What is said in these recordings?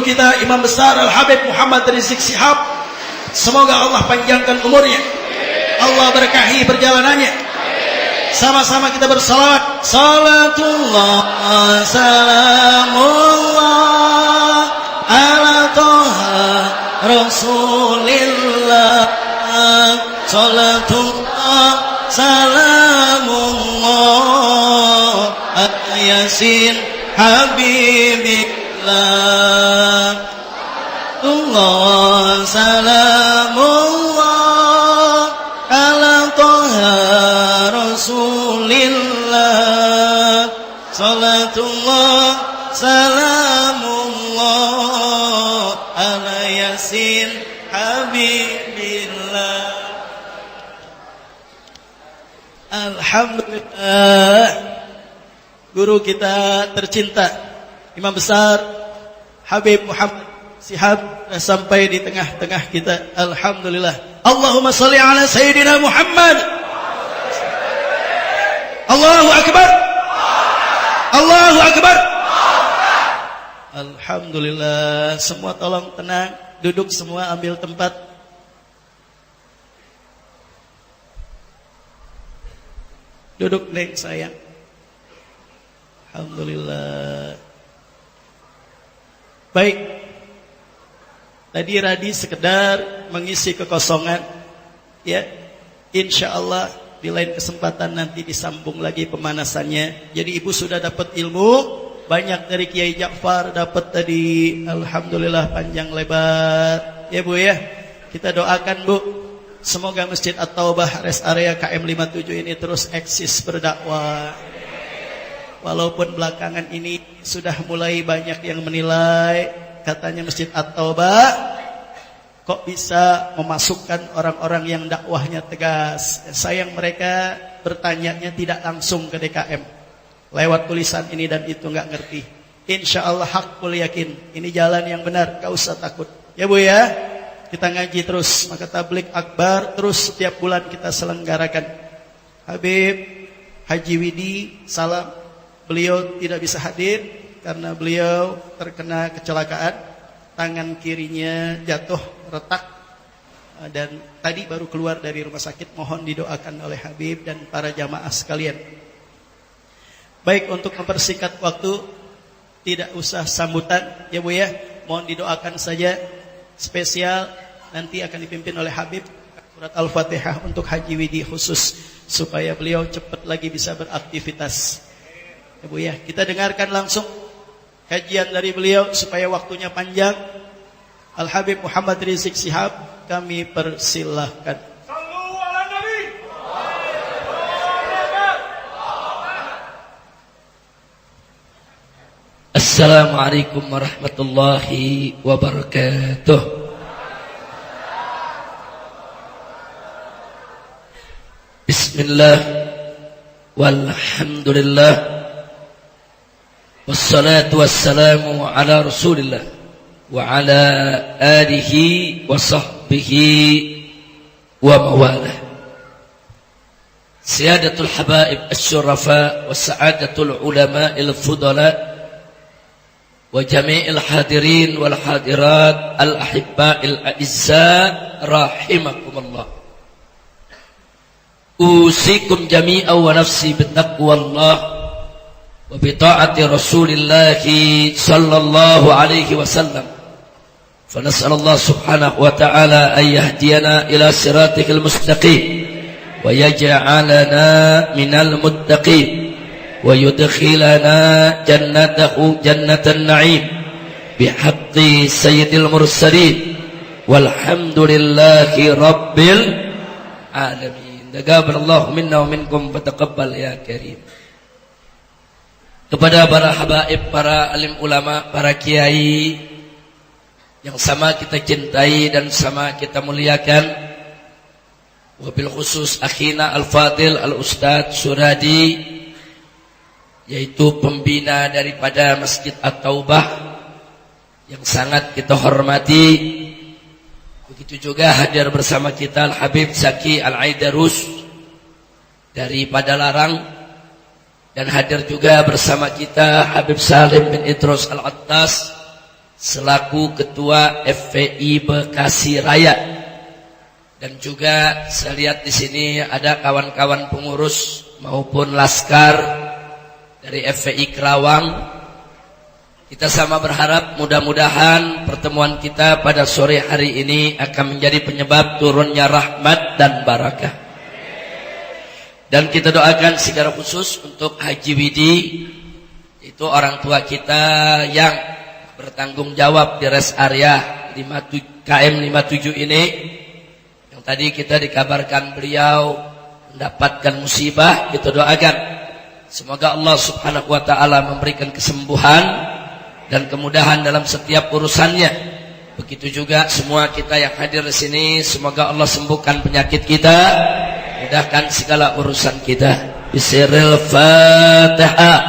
kita Imam Besar Al-Habib Muhammad Rizik Shihab, semoga Allah panjangkan umurnya, Allah berkahi perjalanannya. Sama-sama kita bersalawat. Salatullah salamullah ala toha Rasulillah. Salatullah salamullah ala Yasin Habibillah. Allah salamullah ala toha Rasulillah. Salatullah salamullah ala Yasin Habibillah. Alhamdulillah, guru kita tercinta Imam Besar Habib Muhammad Shihab sampai di tengah-tengah kita. Alhamdulillah. Allahumma salli ala Sayyidina Muhammad. Allahu Akbar. Allahu Akbar. Alhamdulillah. Semua tolong tenang, duduk semua, ambil tempat. Duduk Neng sayang. Alhamdulillah. Baik. Tadi Radi sekedar mengisi kekosongan, ya. Insyaallah di lain kesempatan nanti disambung lagi pemanasannya. Jadi ibu sudah dapat ilmu banyak dari Kiai Ja'far, dapat tadi. Alhamdulillah panjang lebar. Ya Bu ya. Kita doakan Bu, semoga Masjid At-Taubah Rest Area KM 57 ini terus eksis berdakwah. Walaupun belakangan ini sudah mulai banyak yang menilai, katanya Masjid At-Taubah kok bisa memasukkan orang-orang yang dakwahnya tegas. Sayang mereka bertanyanya tidak langsung ke DKM, lewat tulisan ini dan itu, nggak ngerti. Insyaallah hakul yakin, ini jalan yang benar, gak usah takut. Ya Bu ya, kita ngaji terus, maka tablik akbar terus setiap bulan kita selenggarakan. Habib Haji Widi salam. Beliau tidak bisa hadir karena beliau terkena kecelakaan, tangan kirinya jatuh retak, dan tadi baru keluar dari rumah sakit. Mohon didoakan oleh Habib dan para jamaah sekalian. Baik, untuk mempersingkat waktu, tidak usah sambutan ya Bu ya, mohon didoakan saja. Spesial nanti akan dipimpin oleh Habib surat Al-Fatihah untuk Haji Widi khusus, supaya beliau cepat lagi bisa beraktivitas. Ya Bu ya, kita dengarkan langsung kajian dari beliau supaya waktunya panjang. Al-Habib Muhammad Rizik Shihab, kami persilahkan. Sallu ala Nabi. Assalamualaikum warahmatullahi wabarakatuh. Bismillah walhamdulillah, wassalatu wassalamu ala Rasulillah wa ala alihi wa sahbihi wa mawalah. Siyadatul habaib asy-syurafa wa sa'adatul ulama al-fudala wa jami'il hadirin wal hadirat al-ahibba'il a'izza rahimakumullah. Usikum jami'an wa nafsi bittaqwallah wa bi ta'ati Rasulillah sallallahu alaihi wasallam. Fa nas'alullah subhanahu wa ta'ala an yahdiyana ila siratikal mustaqim wa yaj'alana minal muttaqin wa yudkhilana jannatahu jannatan na'im bihaqqi sayyidil mursalin walhamdulillahi rabbil alamin. Taqabbalallahu minna wa minkum wa taqabbal ya karim. Kepada para habaib, para alim ulama, para kiai yang sama kita cintai dan sama kita muliakan, wabil khusus akhina al-fadil al-ustadz Suradi, yaitu pembina daripada Masjid At-Taubah yang sangat kita hormati. Begitu juga hadir bersama kita Al-Habib Zaki Al-Aidarus dari Padalarang, dan hadir juga bersama kita Habib Salim bin Idrus Al-Attas selaku Ketua FPI Bekasi Raya. Dan juga saya lihat di sini ada kawan-kawan pengurus maupun laskar dari FPI Kerawang. Kita sama berharap mudah-mudahan pertemuan kita pada sore hari ini akan menjadi penyebab turunnya rahmat dan barakah. Dan kita doakan secara khusus untuk Haji Widi, itu orang tua kita yang bertanggung jawab di rest area KM 57 ini. Tadi kita dikabarkan beliau mendapatkan musibah, kita doakan semoga Allah Subhanahu wa taala memberikan kesembuhan dan kemudahan dalam setiap urusannya. Begitu juga semua kita yang hadir di sini, semoga Allah sembuhkan penyakit kita, mudahkan segala urusan kita. Bismillahirrahmanirrahim. Fatihah.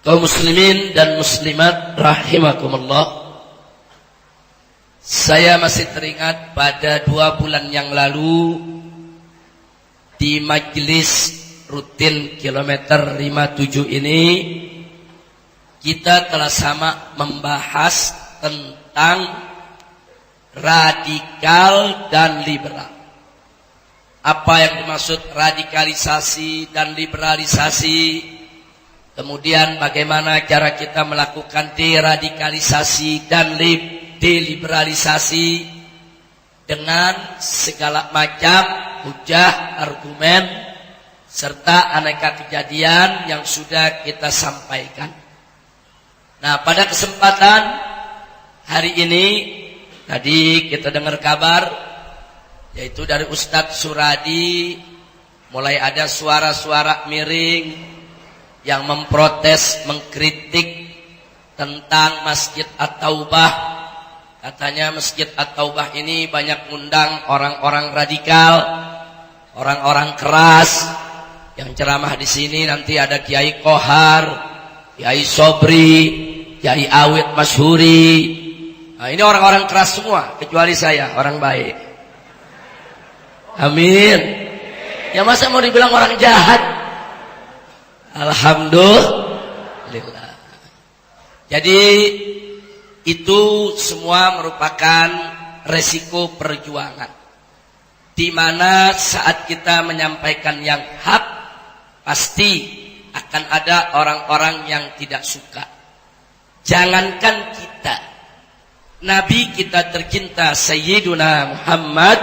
Kaum muslimin dan muslimat rahimakumullah. Saya masih teringat pada 2 bulan yang lalu di majelis rutin kilometer 57 ini kita telah sama membahas tentang radikal dan liberal. Apa yang dimaksud radikalisasi dan liberalisasi? Kemudian bagaimana cara kita melakukan deradikalisasi dan deliberalisasi dengan segala macam hujah, argumen, serta aneka kejadian yang sudah kita sampaikan. Nah, pada kesempatan hari ini tadi kita dengar kabar yaitu dari Ustadz Suradi mulai ada suara-suara miring yang memprotes, mengkritik tentang Masjid At-Taubah. Katanya Masjid At-Taubah ini banyak ngundang orang-orang radikal, orang-orang keras. Yang ceramah di sini nanti ada Kiai Kohar, Kiai Sobri, Kiai Awit Masyhuri. Nah, ini orang-orang keras semua, kecuali saya, orang baik. Amin. Ya masa mau dibilang orang jahat? Alhamdulillah. Jadi itu semua merupakan resiko perjuangan, di mana saat kita menyampaikan yang hak pasti akan ada orang-orang yang tidak suka. Jangankan kita, Nabi kita tercinta Sayyiduna Muhammad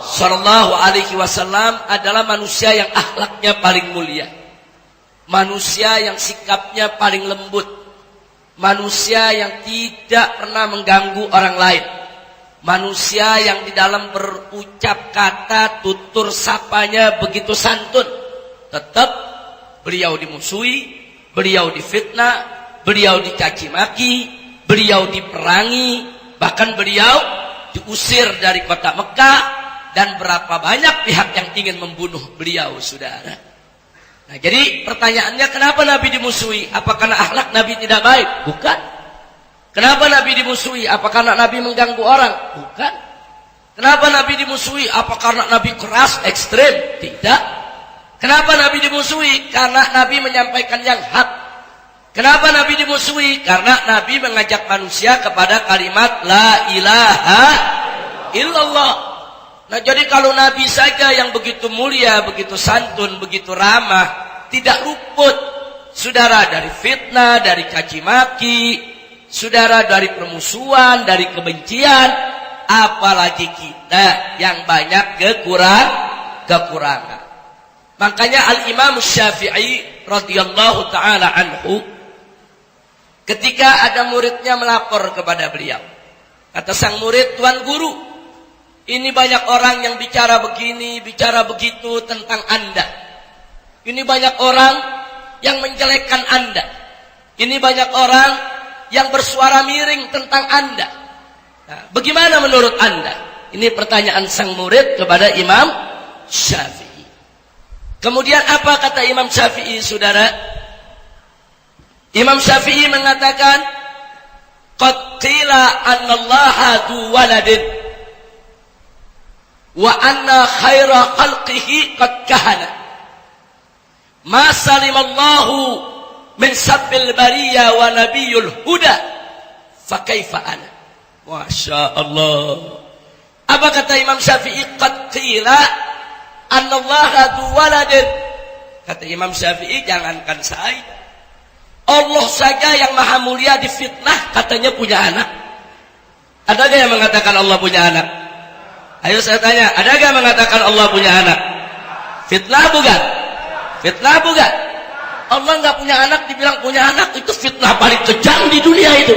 sallallahu alaihi wasallam adalah manusia yang akhlaknya paling mulia. Manusia yang sikapnya paling lembut, manusia yang tidak pernah mengganggu orang lain, manusia yang di dalam berucap kata tutur sapanya begitu santun. Tetap beliau dimusuhi, beliau difitnah, beliau dicaci maki, beliau diperangi, bahkan beliau diusir dari kota Mekah, dan berapa banyak pihak yang ingin membunuh beliau, saudara. Nah, jadi pertanyaannya, kenapa Nabi dimusuhi? Apa karena akhlak Nabi tidak baik? Bukan. Kenapa Nabi dimusuhi? Apa karena Nabi mengganggu orang? Bukan. Kenapa Nabi dimusuhi? Apa karena Nabi keras, ekstrem? Tidak. Kenapa Nabi dimusuhi? Karena Nabi menyampaikan yang hak. Kenapa Nabi dimusuhi? Karena Nabi mengajak manusia kepada kalimat La ilaha illallah. Nah, jadi kalau Nabi saja yang begitu mulia, begitu santun, begitu ramah, tidak luput, saudara, dari fitnah, dari caci maki, saudara, dari permusuhan, dari kebencian, apalagi kita yang banyak kekurangan. Makanya Al-Imam Syafi'i radhiyallahu taala anhu, ketika ada muridnya melapor kepada beliau, kata sang murid, "Tuan guru, ini banyak orang yang bicara begini, bicara begitu tentang Anda. Ini banyak orang yang menjelekkan Anda. Ini banyak orang yang bersuara miring tentang Anda. Nah, bagaimana menurut Anda?" Ini pertanyaan sang murid kepada Imam Syafi'i. Kemudian apa kata Imam Syafi'i, saudara? Imam Syafi'i mengatakan, qad qila anna Allaha du waladin wa anna khaira khalqihi qad kahana. Ma salimallahu min sabbil bariyah wa nabiyul huda fa kaifa ana. Masya Allah. Apa kata Imam Syafi'i? Qad qila anna Allaha du waladin. Kata Imam Syafi'i, jangankan saya, Allah saja yang maha mulia difitnah katanya punya anak. Ada gak yang mengatakan Allah punya anak? Ayo saya tanya, ada gak yang mengatakan Allah punya anak? Fitnah bukan? Fitnah bukan? Allah gak punya anak dibilang punya anak, itu fitnah paling kejam di dunia itu.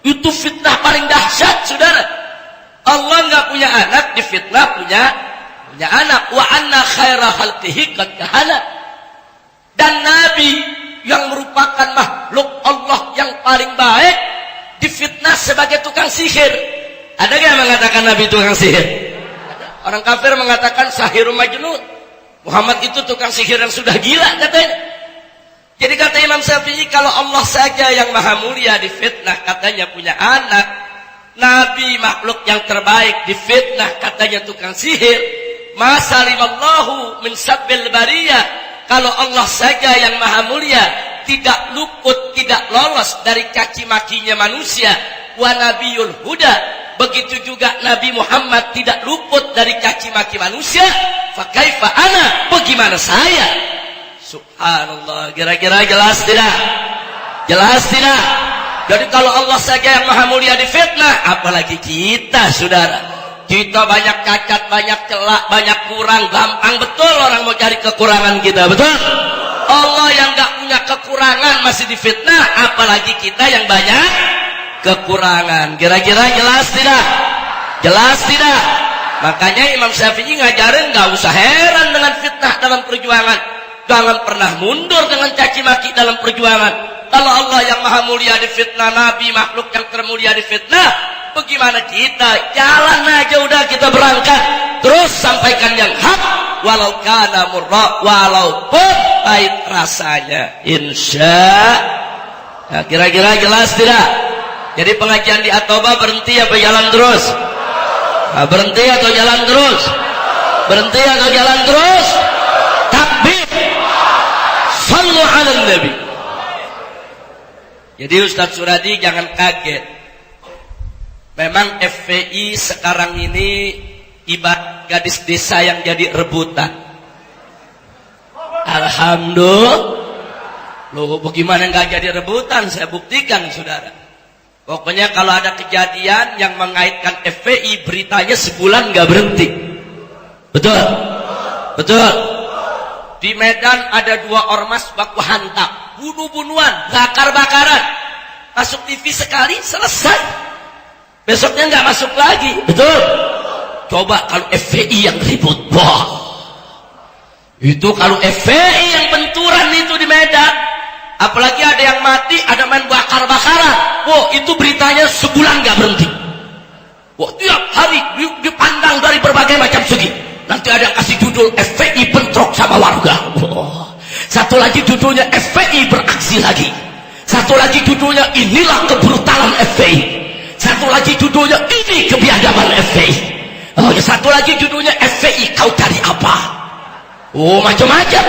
Itu fitnah paling dahsyat, saudara. Allah gak punya anak difitnah punya anak. Wa anna khaira khalqihi qad kahana. Dan Nabi yang merupakan makhluk Allah yang paling baik difitnah sebagai tukang sihir. Ada gak yang mengatakan Nabi tukang sihir? Ada. Orang kafir mengatakan sahirun majnun. Muhammad itu tukang sihir yang sudah gila katanya. Jadi kata Imam Syafi'i, kalau Allah saja yang maha mulia difitnah katanya punya anak, Nabi makhluk yang terbaik difitnah katanya tukang sihir, masalimallahu min sabbil bariyah. Kalau Allah saja yang maha mulia tidak luput, tidak lolos dari caci makinya manusia, wa nabiyul huda, begitu juga Nabi Muhammad tidak luput dari caci maki manusia, fa kaifa ana, bagaimana saya? Subhanallah. Kira-kira jelas tidak? Jelas tidak? Jadi kalau Allah saja yang maha mulia difitnah, apalagi kita, saudara. Kita banyak cacat, banyak celak, banyak kurang, gampang betul orang mau cari kekurangan kita, betul? Allah yang gak punya kekurangan masih difitnah, apalagi kita yang banyak kekurangan. Kira-kira jelas tidak? Jelas tidak? Makanya Imam Syafi'i ngajarin gak usah heran dengan fitnah dalam perjuangan. Jangan pernah mundur dengan caci maki dalam perjuangan. Kalau Allah yang maha mulia difitnah, Nabi makhluk yang termulia difitnah, bagaimana kita? Jalan aja udah, kita berangkat terus sampaikan yang hak, walau kana murra, walaupun pahit rasanya, insya. Nah, kira-kira jelas tidak? Jadi pengajian di Atoba berhenti apa jalan terus? Nah, berhenti atau jalan terus? Berhenti atau jalan terus? Takbir, sallu ala nabi. Jadi Ustaz Suradi jangan kaget. Memang FPI sekarang ini ibarat gadis desa yang jadi rebutan. Alhamdulillah. Loh, bagaimana nggak jadi rebutan? Saya buktikan, saudara. Pokoknya kalau ada kejadian yang mengaitkan FPI, beritanya sebulan nggak berhenti. Betul? Betul? Di Medan ada 2 ormas baku hantam, bunuh-bunuhan, bakar-bakaran. Masuk TV sekali, selesai. Besoknya nggak masuk lagi. Betul? Coba kalau FPI yang ribut, wah. Itu kalau FPI yang benturan itu di Medan, apalagi ada yang mati, ada main bakar-bakaran. Wah, itu beritanya sebulan nggak berhenti. Wah, tiap hari dipandang dari berbagai macam segi. Nanti ada yang kasih judul FPI bentrok sama warga. Wah. Satu lagi judulnya FPI beraksi lagi. Satu lagi judulnya inilah kebrutalan FPI. Satu lagi judulnya ini kebiadaban FPI. Oh, satu lagi judulnya FPI kau cari apa? Oh, macam-macam.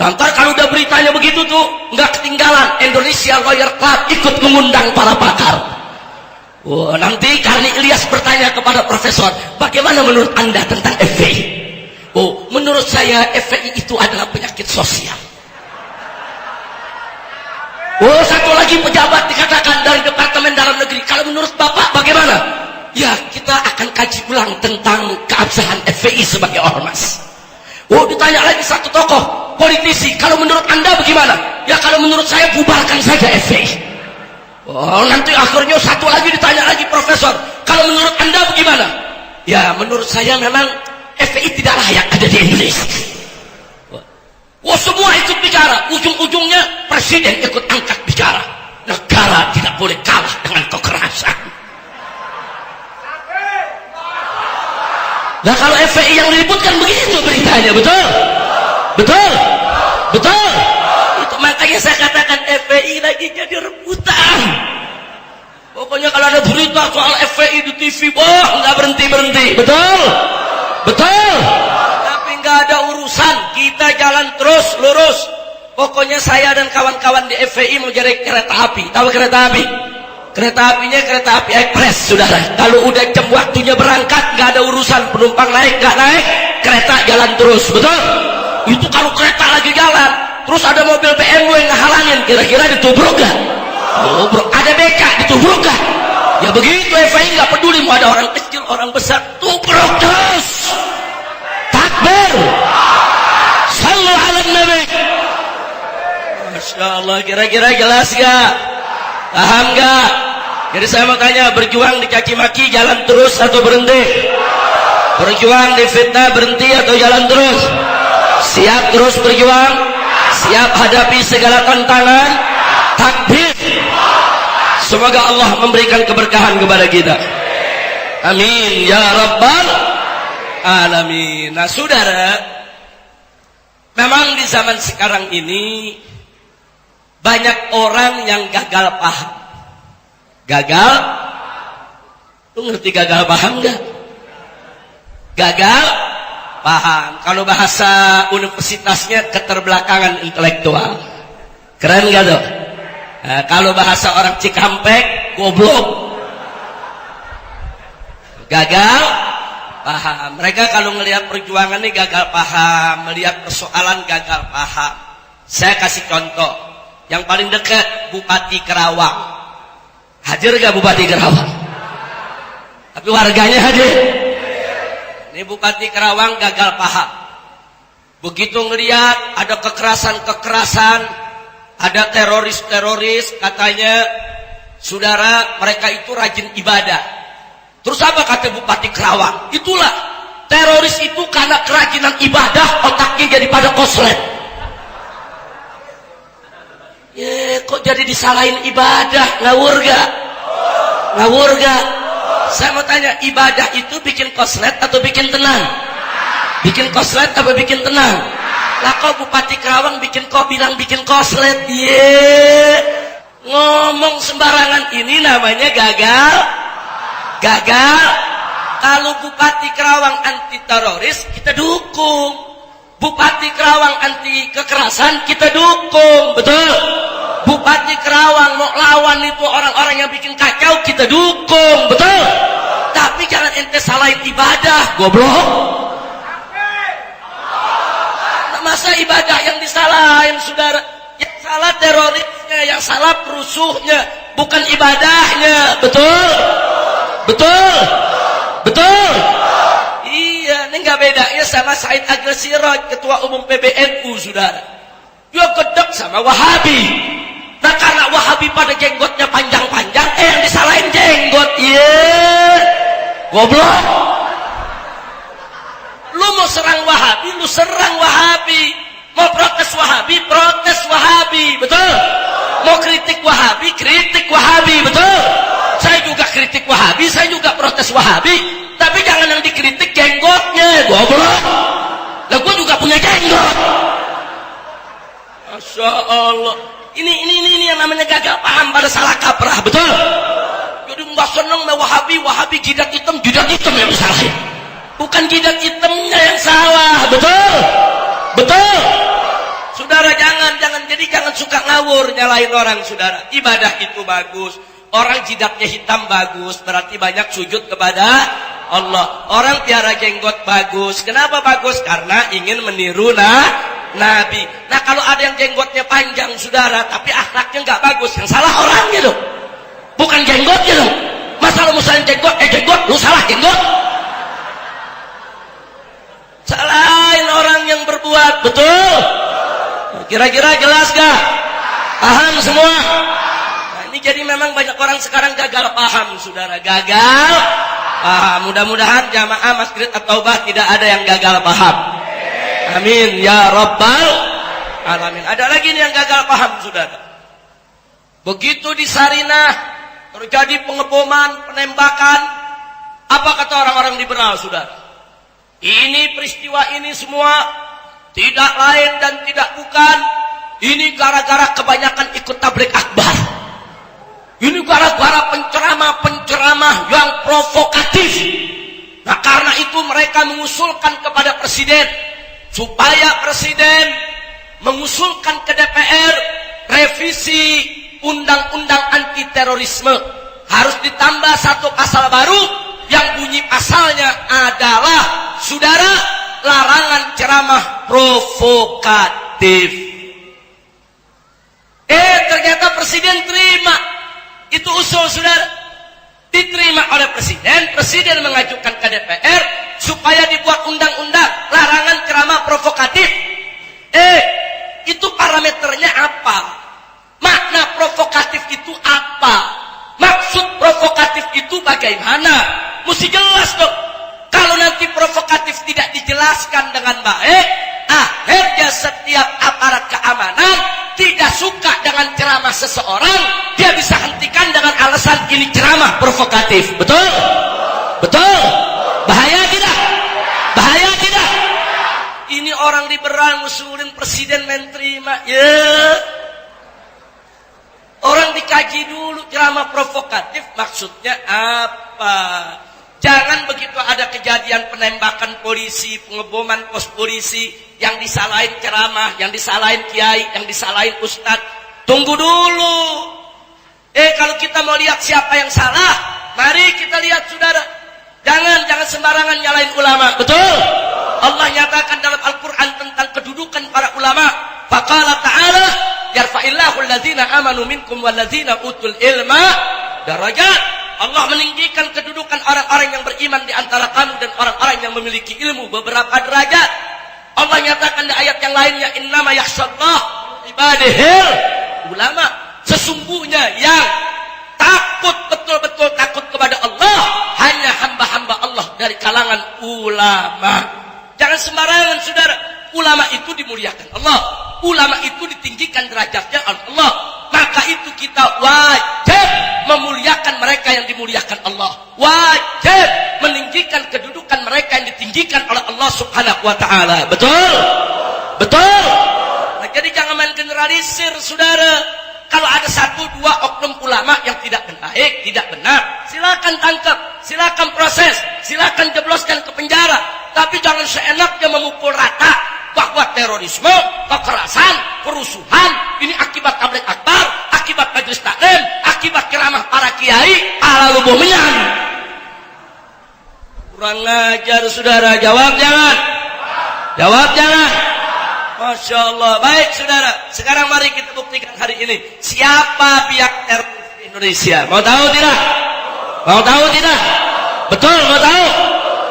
Nanti kalau udah beritanya begitu tuh, nggak ketinggalan Indonesia Lawyer Club ikut mengundang para pakar. Oh, nanti Karni Ilyas bertanya kepada profesor, bagaimana menurut Anda tentang FPI? Oh, menurut saya FPI itu adalah penyakit sosial. Oh, satu lagi pejabat dikatakan dari Departemen Dalam Negeri, kalau menurut Bapak bagaimana? Ya, kita akan kaji ulang tentang keabsahan FPI sebagai ormas. Oh, ditanya lagi satu tokoh politisi, kalau menurut Anda bagaimana? Ya, kalau menurut saya bubarkan saja FPI. Oh, nanti akhirnya satu lagi ditanya lagi profesor, kalau menurut Anda bagaimana? Ya, menurut saya memang FPI tidak layak ada di Indonesia. Wah, semua ikut bicara, ujung-ujungnya presiden ikut angkat bicara. Negara tidak boleh kalah dengan kekerasan. Nah, kalau FPI yang diributkan begitu beritanya, betul? Betul? Betul? Itu makanya saya katakan FPI FPI lagi jadi rebutan. Pokoknya kalau ada berita soal FPI di TV, nggak berhenti. Betul? Betul? Tapi nggak ada urusan. Kita jalan terus, lurus. Pokoknya saya dan kawan-kawan di FPI mau jadi kereta api. Tahu kereta api? Kereta apinya kereta api ekspres, saudara. Kalau udah jam waktunya berangkat, nggak ada urusan penumpang naik nggak naik, kereta jalan terus, betul? Itu kalau kereta lagi jalan, terus ada mobil BMW yang ngehalangin, kira-kira ditubruk gak? Tubruk. Ada BK ditubruk gak? Ya begitu, FPI nggak peduli mau ada orang kecil, orang besar, tubruk terus. Takbir. Sallu ala Nabi. Masya Allah, kira-kira jelas gak? Paham gak? Jadi saya mau tanya, berjuang dicaci maki jalan terus atau berhenti? Berjuang difitnah berhenti atau jalan terus? Siap terus berjuang? Siap hadapi segala tantangan? Takbir. Semoga Allah memberikan keberkahan kepada kita. Amin ya rabbal alamin. Nah saudara, memang di zaman sekarang ini banyak orang yang gagal paham. Gagal? Lu ngerti gagal paham gak? Gagal paham. Kalau bahasa universitasnya keterbelakangan intelektual. Keren gak tuh? Nah, kalau bahasa orang Cikampek, goblok. Gagal paham. Mereka kalau ngelihat perjuangan ini gagal paham, melihat persoalan gagal paham. Saya kasih contoh. Yang paling dekat Bupati Kerawang. Hadir gak Bupati Kerawang? Tapi warganya hadir. Ini Bupati Kerawang gagal paham. Begitu ngelihat ada kekerasan-kekerasan, ada teroris-teroris, katanya saudara mereka itu rajin ibadah. Terus apa kata Bupati Kerawang? Itulah teroris itu karena kerajinan ibadah otaknya jadi pada koslet. Ya, kok jadi disalahin ibadah? Ngawur gak? Ngawur gak? Saya mau tanya, ibadah itu bikin koslet atau bikin tenang? Bikin koslet atau bikin tenang? Lah kok Bupati Kerawang bilang bikin koslet? Ye, ngomong sembarangan ini namanya gagal. Gagal. Kalau Bupati Kerawang anti teroris, kita dukung. Bupati Kerawang anti kekerasan, kita dukung, betul? Bupati Kerawang mau lawan itu orang-orang yang bikin kacau, kita dukung, betul? Tapi jangan ente salahin ibadah, goblok. Nah, masa ibadah yang disalahin, saudara? Yang salah terorisnya, yang salah perusuhnya, bukan ibadahnya, betul? Betul? Betul? Iya, ini nggak bedanya sama Said Agil Siraj, Ketua Umum PBNU, saudara. Dia gedek sama Wahabi. Nah karena Wahabi pada jenggotnya panjang-panjang, yang disalahin jenggot. Iya, goblok. Lu mau serang Wahabi, lu serang Wahabi. Mau protes Wahabi, protes Wahabi, betul? Mau kritik Wahabi, kritik Wahabi, betul? Saya juga kritik Wahabi, saya juga protes Wahabi. Tapi jangan yang dikritik jenggotnya, goblok. Lah gua juga punya jenggot. Masya Allah. Ini yang namanya gagal paham pada salah kaprah, betul? Jadi nggak seneng sama Wahabi jidat hitam yang disalahin. Bukan jidat hitamnya yang salah, betul? Betul? Saudara jangan suka ngawur nyalahin orang, saudara. Ibadah itu bagus. Orang jidatnya hitam bagus, berarti banyak sujud kepada Allah. Orang tiara jenggot bagus. Kenapa bagus? Karena ingin meniru Nabi. Nah kalau ada yang jenggotnya panjang, saudara, tapi akhlaknya nggak bagus, yang salah orangnya dong, bukan jenggotnya dong. Masalah misalnya jenggot, lu salah jenggot. Salahin orang yang berbuat, betul? Kira-kira jelas gak? Paham semua? Ini jadi memang banyak orang sekarang gagal paham, saudara. Gagal paham. Mudah-mudahan jamaah Masjid At-Taubah tidak ada yang gagal paham. Amin ya rabbal alamin. Ada lagi nih yang gagal paham, saudara. Begitu di Sarinah terjadi pengeboman, penembakan, apa kata orang-orang liberal, saudara? Ini peristiwa ini semua tidak lain dan tidak bukan Ini gara-gara kebanyakan ikut tabligh akbar. Ini gara-gara penceramah-penceramah yang provokatif. Nah, karena itu mereka mengusulkan kepada presiden supaya presiden mengusulkan ke DPR revisi undang-undang anti terorisme. Harus ditambah satu pasal baru yang bunyi pasalnya adalah, saudara, larangan ceramah provokatif. Ternyata presiden terima itu usul, saudara. Diterima oleh presiden. Presiden mengajukan ke DPR supaya dibuat undang-undang larangan ceramah provokatif. Itu parameternya apa? Makna provokatif itu apa? Maksud provokatif itu bagaimana? Mesti jelas dong. Kalau nanti provokatif tidak dijelaskan dengan baik, akhirnya setiap aparat keamanan tidak suka dengan ceramah seseorang, dia bisa hentikan dengan alasan ini ceramah provokatif. Betul? Betul? Bahaya tidak? Bahaya tidak? Ini orang liberal ngusulin presiden main terima. Orang dikaji dulu ceramah provokatif maksudnya apa. Jangan begitu ada kejadian penembakan polisi, pengeboman pos polisi, yang disalahin ceramah, yang disalahin kiai, yang disalahin ustadz. Tunggu dulu. Kalau kita mau lihat siapa yang salah, mari kita lihat, saudara. Jangan sembarangan nyalain ulama. Betul? Allah nyatakan dalam Al-Quran tentang kedudukan para ulama. Faqala ta'ala, yarfa'illahu alladzina amanu minkum walladzina utul ilma darajat. Allah meninggikan kedudukan orang-orang yang beriman di antara kamu dan orang-orang yang memiliki ilmu beberapa derajat. Allah nyatakan di ayat yang lainnya, innama yakhshallah ibadihil ulama. Sesungguhnya yang takut, betul-betul takut kepada Allah, hanya hamba-hamba Allah dari kalangan ulama. Jangan sembarangan, saudara. Ulama itu dimuliakan Allah. Ulama itu ditinggikan derajatnya oleh Allah. Maka itu kita wajib memuliakan mereka yang dimuliakan Allah. Wajib meninggikan kedudukan mereka yang ditinggikan oleh Allah Subhanahu wa ta'ala. Betul? Betul? Nah, jadi jangan main generalisir, saudara. Kalau ada satu dua oknum ulama yang tidak baik, tidak benar, silakan tangkap, silakan proses, silakan jebloskan ke penjara. Tapi jangan seenaknya memukul rata bahwa terorisme, kekerasan, kerusuhan ini akibat tabligh akbar, akibat majelis taklim, akibat ceramah para kiai ala lubuh menyan. Kurang ajar, saudara. Jawab jangan. Jawab jangan. Masya Allah. Baik, saudara. Sekarang mari kita buktikan hari ini siapa pihak teroris di Indonesia. Mau tahu tidak? Mau tahu tidak? Betul, mau tahu?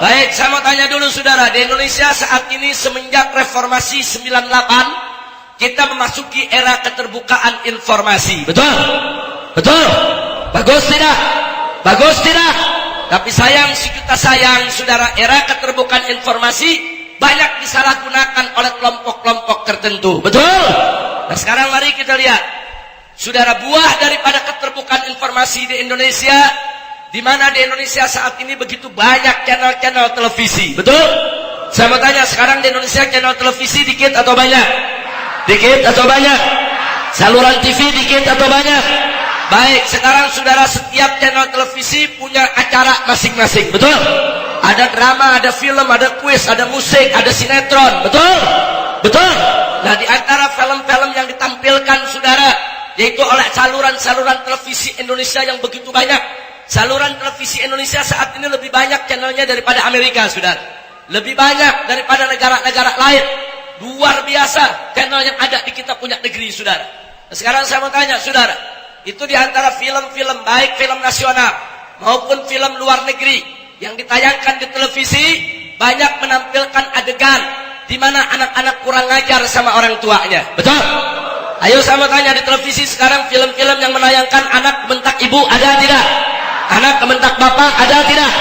Baik, saya mau tanya dulu, saudara. Di Indonesia saat ini semenjak reformasi 98, kita memasuki era keterbukaan informasi. Betul? Betul? Bagus tidak? Bagus tidak? Tapi sayang, sejuta sayang, saudara, era keterbukaan informasi banyak disalahgunakan oleh kelompok-kelompok tertentu. Betul? Nah, sekarang mari kita lihat, saudara, buah daripada keterbukaan informasi di Indonesia, di mana di Indonesia saat ini begitu banyak channel-channel televisi. Betul? Saya mau tanya, sekarang di Indonesia channel televisi dikit atau banyak? Dikit atau banyak? Saluran TV dikit atau banyak? Baik, sekarang saudara, setiap channel televisi punya acara masing-masing. Betul? Ada drama, ada film, ada kuis, ada musik, ada sinetron. Betul? Betul? Nah, di antara film-film yang ditampilkan, saudara, yaitu oleh saluran-saluran televisi Indonesia yang begitu banyak. Saluran televisi Indonesia saat ini lebih banyak channelnya daripada Amerika, saudara. Lebih banyak daripada negara-negara lain. Luar biasa channel yang ada di kita punya negeri, saudara. Nah, sekarang saya mau tanya, saudara, itu di antara film-film, baik film nasional maupun film luar negeri yang ditayangkan di televisi, banyak menampilkan adegan di mana anak-anak kurang ngajar sama orang tuanya. Betul? Ayo saya mau tanya, di televisi sekarang film-film yang menayangkan anak bentak ibu ada tidak? Anak kebentak bapak ada tidak?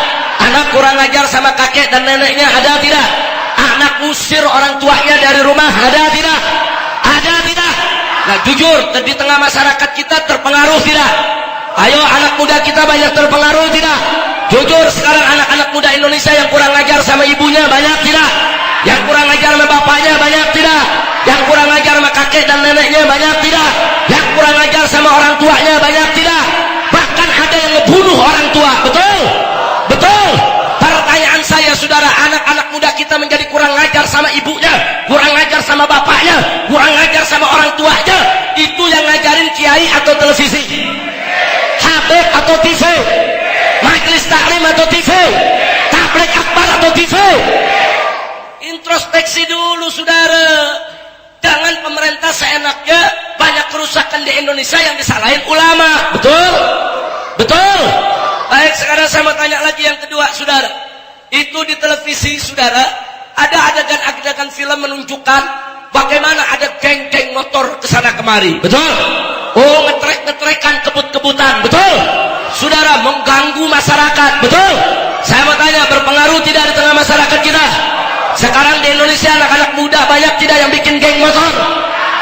Anak kurang ngajar sama kakek dan neneknya ada tidak? Anak usir orang tuanya dari rumah ada tidak? Ada tidak? Nah, jujur, di tengah masyarakat kita terpengaruh tidak? Ayo, anak muda kita banyak terpengaruh tidak? Jujur, sekarang anak-anak muda Indonesia yang kurang ngajar sama ibunya banyak tidak? Yang kurang ngajar sama bapaknya banyak tidak? Yang kurang ngajar sama kakek dan neneknya muda kita menjadi kurang ngajar sama ibunya, kurang ngajar sama bapaknya, kurang ngajar sama orang tuanya. Itu yang ngajarin kiai atau televisi, habib atau TV, majelis taklim atau TV, tabligh akbar atau TV. Introspeksi dulu saudara. Jangan pemerintah seenaknya, banyak kerusakan di Indonesia yang disalahin ulama. Betul? Betul? Baik, sekarang saya mau tanya lagi yang kedua saudara. Itu di televisi saudara, ada adegan-adegan film menunjukkan bagaimana ada geng-geng motor kesana kemari. Betul? Oh, ngetrek-ngetrekan, kebut-kebutan. Betul? Saudara, mengganggu masyarakat. Betul? Saya mau tanya, berpengaruh tidak di tengah masyarakat kita? Sekarang di Indonesia anak-anak muda banyak tidak yang bikin geng motor,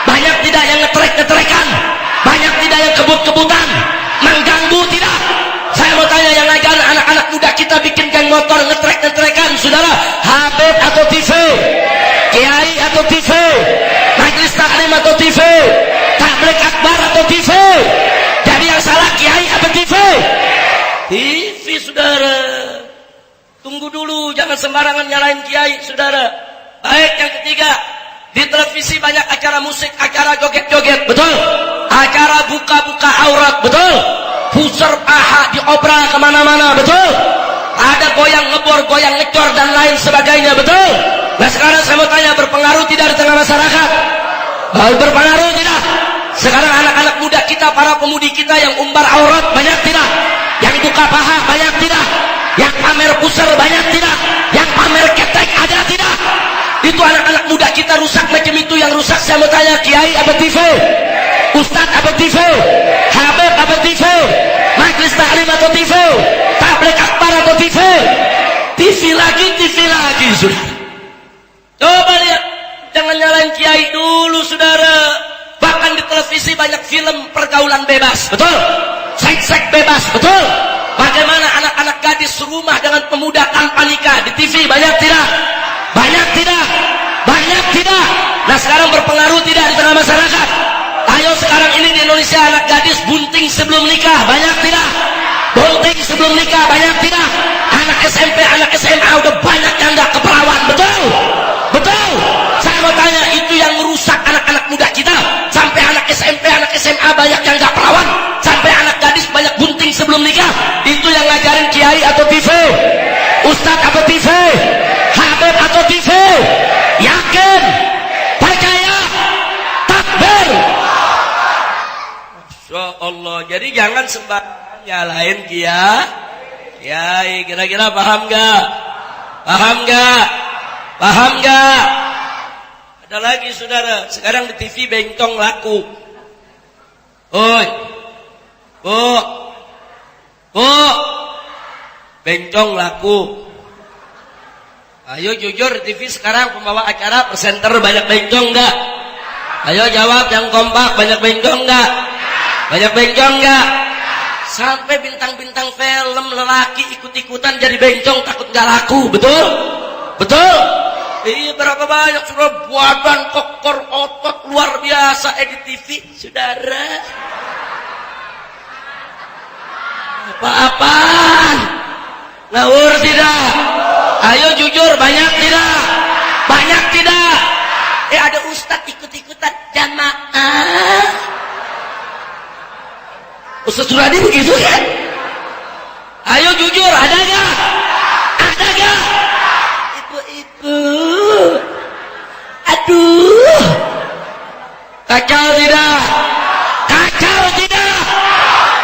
banyak tidak yang ngetrek-ngetrekan, banyak tidak yang kebut-kebutan, mengganggu tidak? Saya mau tanya, yang ngajar anak-anak muda kita bikin geng motor, ngetrek-ngetrekan, saudara, habib atau TV, kiai atau TV, majelis taklim atau TV, tabligh akbar atau TV? Jadi yang salah kiai atau TV? TV saudara. Tunggu dulu, jangan sembarangan nyalain kiai, saudara. Baik, yang ketiga, di televisi banyak acara musik, acara joget-joget, betul? Acara buka-buka aurat, betul? Pusar paha diobral kemana-mana, betul? Ada goyang ngebor, goyang ngecor dan lain sebagainya, betul? Nah sekarang saya mau tanya, berpengaruh tidak di tengah masyarakat? Berpengaruh tidak? Sekarang anak-anak muda kita, para pemudi kita yang umbar aurat banyak tidak? Yang buka paha banyak tidak? Yang pamer pusar banyak tidak? Yang pamer ketek ada tidak? Itu anak-anak muda kita rusak macam itu. Yang rusak saya mau tanya, kiai apa TV? Ustadz apa TV? Habib apa TV? Majelis taklim atau TV? Tabligh akbar atau TV? TV lagi saudara. Coba lihat, jangan nyalain kiai dulu saudara. Bahkan di televisi banyak film pergaulan bebas, betul? Seks bebas, betul? Bagaimana anak-anak gadis serumah dengan pemuda tanpa nikah di TV, banyak tidak? Banyak tidak? Banyak tidak? Nah sekarang berpengaruh tidak di tengah masyarakat? Ayo sekarang ini di Indonesia anak gadis bunting sebelum nikah, banyak tidak? Bunting sebelum nikah, banyak tidak? Anak SMP, anak SMA udah banyak yang gak keperawan, betul? Betul? Saya mau tanya, itu yang merusak anak-anak muda kita. Sampai anak SMP, anak SMA banyak yang gak perawan, sampai anak gadis banyak bunting sebelum nikah. Itu yang ngajarin kiai atau TV? Ustadz atau TV? Habib atau TV? Yakin? Percaya? Takbir? Masya Allah. Jadi jangan sembarangan nyalain kiai. Kira-kira paham gak? Paham gak? Paham gak? Ada lagi saudara, sekarang di TV bencong laku. Oi, bu, bencong laku. Ayo jujur, di TV sekarang pembawa acara presenter banyak bencong enggak? Ayo jawab yang kompak, banyak bencong enggak? Banyak bencong enggak? Sampai bintang-bintang film lelaki ikut-ikutan jadi bencong takut enggak laku, betul? Betul? Iya, berapa banyak sudah badan kokor otot luar biasa di TV, saudara. Apa-apaan? Ngawur tidak? Ayo jujur, banyak tidak? Banyak tidak? Ada ustadz ikut-ikutan jamaah. Ustadz Suradi begitu kan? Ayo jujur, ada gak? Ada gak? Ibu-ibu, aduh, kacau tidak? Kacau tidak?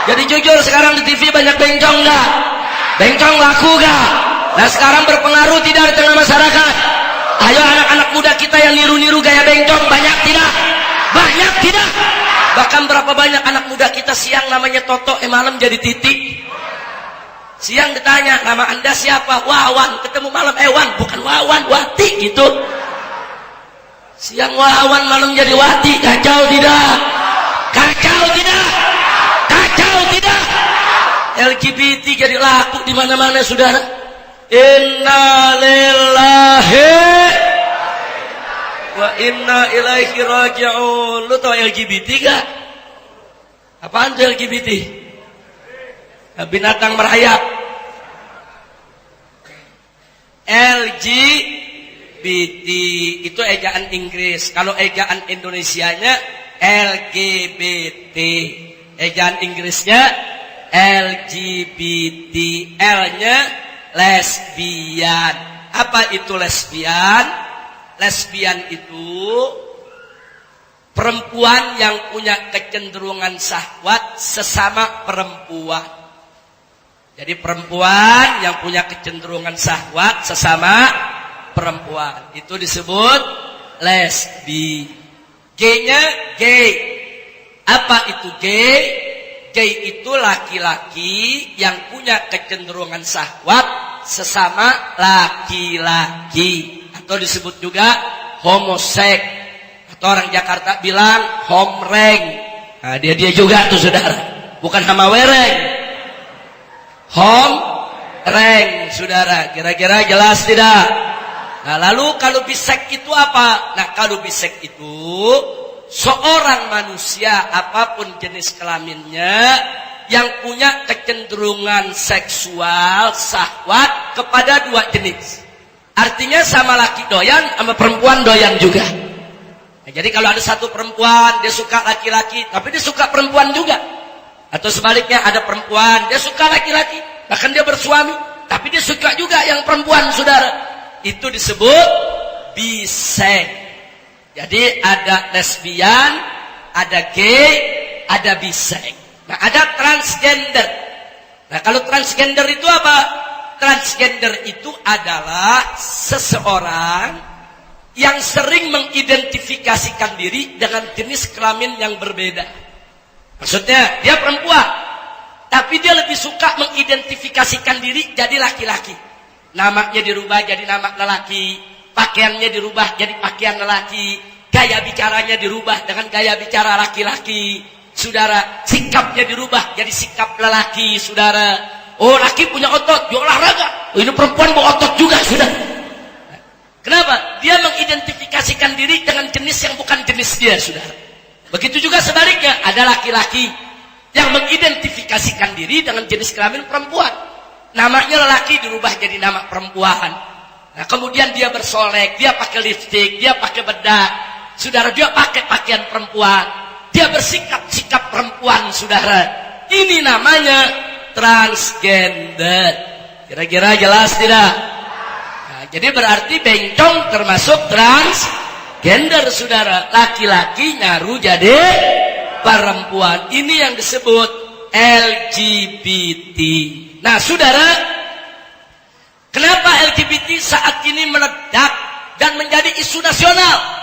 Jadi jujur, sekarang di TV banyak bencong gak? Bencong laku gak? Nah sekarang berpengaruh tidak di tengah masyarakat? Ayo anak-anak muda kita yang niru-niru gaya bencong, banyak tidak? Banyak tidak? Bahkan berapa banyak anak muda kita siang namanya Toto, malam jadi Titi. Siang ditanya, nama anda siapa? Wawan. Ketemu malam, Wan, bukan Wawan, Wati gitu. Siang Wawan, malam jadi Wati. Kacau tidak? Kacau tidak? Kacau tidak? LGBT jadi laku di mana-mana saudara. Inna lillahi wa inna ilaihi raji'un. Lu tau LGBT gak? Apaan tuh LGBT? Binatang merayap. LGBT LGBT itu ejaan Inggris. Kalau ejaan Indonesianya LGBT. Ejaan Inggrisnya LGBT. L-nya lesbian. Apa itu lesbian? Lesbian itu perempuan yang punya kecenderungan syahwat sesama perempuan. Jadi perempuan yang punya kecenderungan syahwat sesama perempuan itu disebut lesbi. G-nya gay. Apa itu gay? Gay itu laki-laki yang punya kecenderungan syahwat sesama laki-laki, atau disebut juga homosek, atau orang Jakarta bilang homreng. Nah, dia juga tuh saudara, bukan hama wereng. Homreng saudara, kira-kira jelas tidak? Nah, lalu kalau bisek itu apa? Nah, kalau bisek itu seorang manusia apapun jenis kelaminnya yang punya kecenderungan seksual syahwat kepada dua jenis. Artinya sama laki doyan sama perempuan doyan juga. Nah, jadi kalau ada satu perempuan dia suka laki-laki tapi dia suka perempuan juga, atau sebaliknya ada perempuan dia suka laki-laki bahkan dia bersuami tapi dia suka juga yang perempuan saudara, itu disebut bisek. Jadi ada lesbian, ada gay, ada bisek. Nah, ada transgender. Nah, kalau transgender itu apa? Transgender itu adalah seseorang yang sering mengidentifikasikan diri dengan jenis kelamin yang berbeda. Maksudnya, dia perempuan, tapi dia lebih suka mengidentifikasikan diri jadi laki-laki. Namanya dirubah jadi nama lelaki, pakaiannya dirubah jadi pakaian lelaki, gaya bicaranya dirubah dengan gaya bicara laki-laki. Saudara, sikapnya dirubah jadi sikap lelaki, saudara. Oh, laki punya otot, dia olahraga. Oh, ini perempuan bawa otot juga, saudara. Kenapa? Dia mengidentifikasikan diri dengan jenis yang bukan jenis dia, saudara. Begitu juga sebaliknya, ada laki-laki yang mengidentifikasikan diri dengan jenis kelamin perempuan. Namanya lelaki dirubah jadi nama perempuan. Nah, kemudian dia bersolek, dia pakai lipstik, dia pakai bedak. Saudara, dia pakai pakaian perempuan. Dia bersikap perempuan, saudara. Ini namanya transgender. Kira-kira jelas tidak? Nah, jadi berarti bencong termasuk transgender, saudara. Laki-laki nyaru jadi perempuan. Ini yang disebut LGBT. Nah, saudara, kenapa LGBT saat ini meledak dan menjadi isu nasional?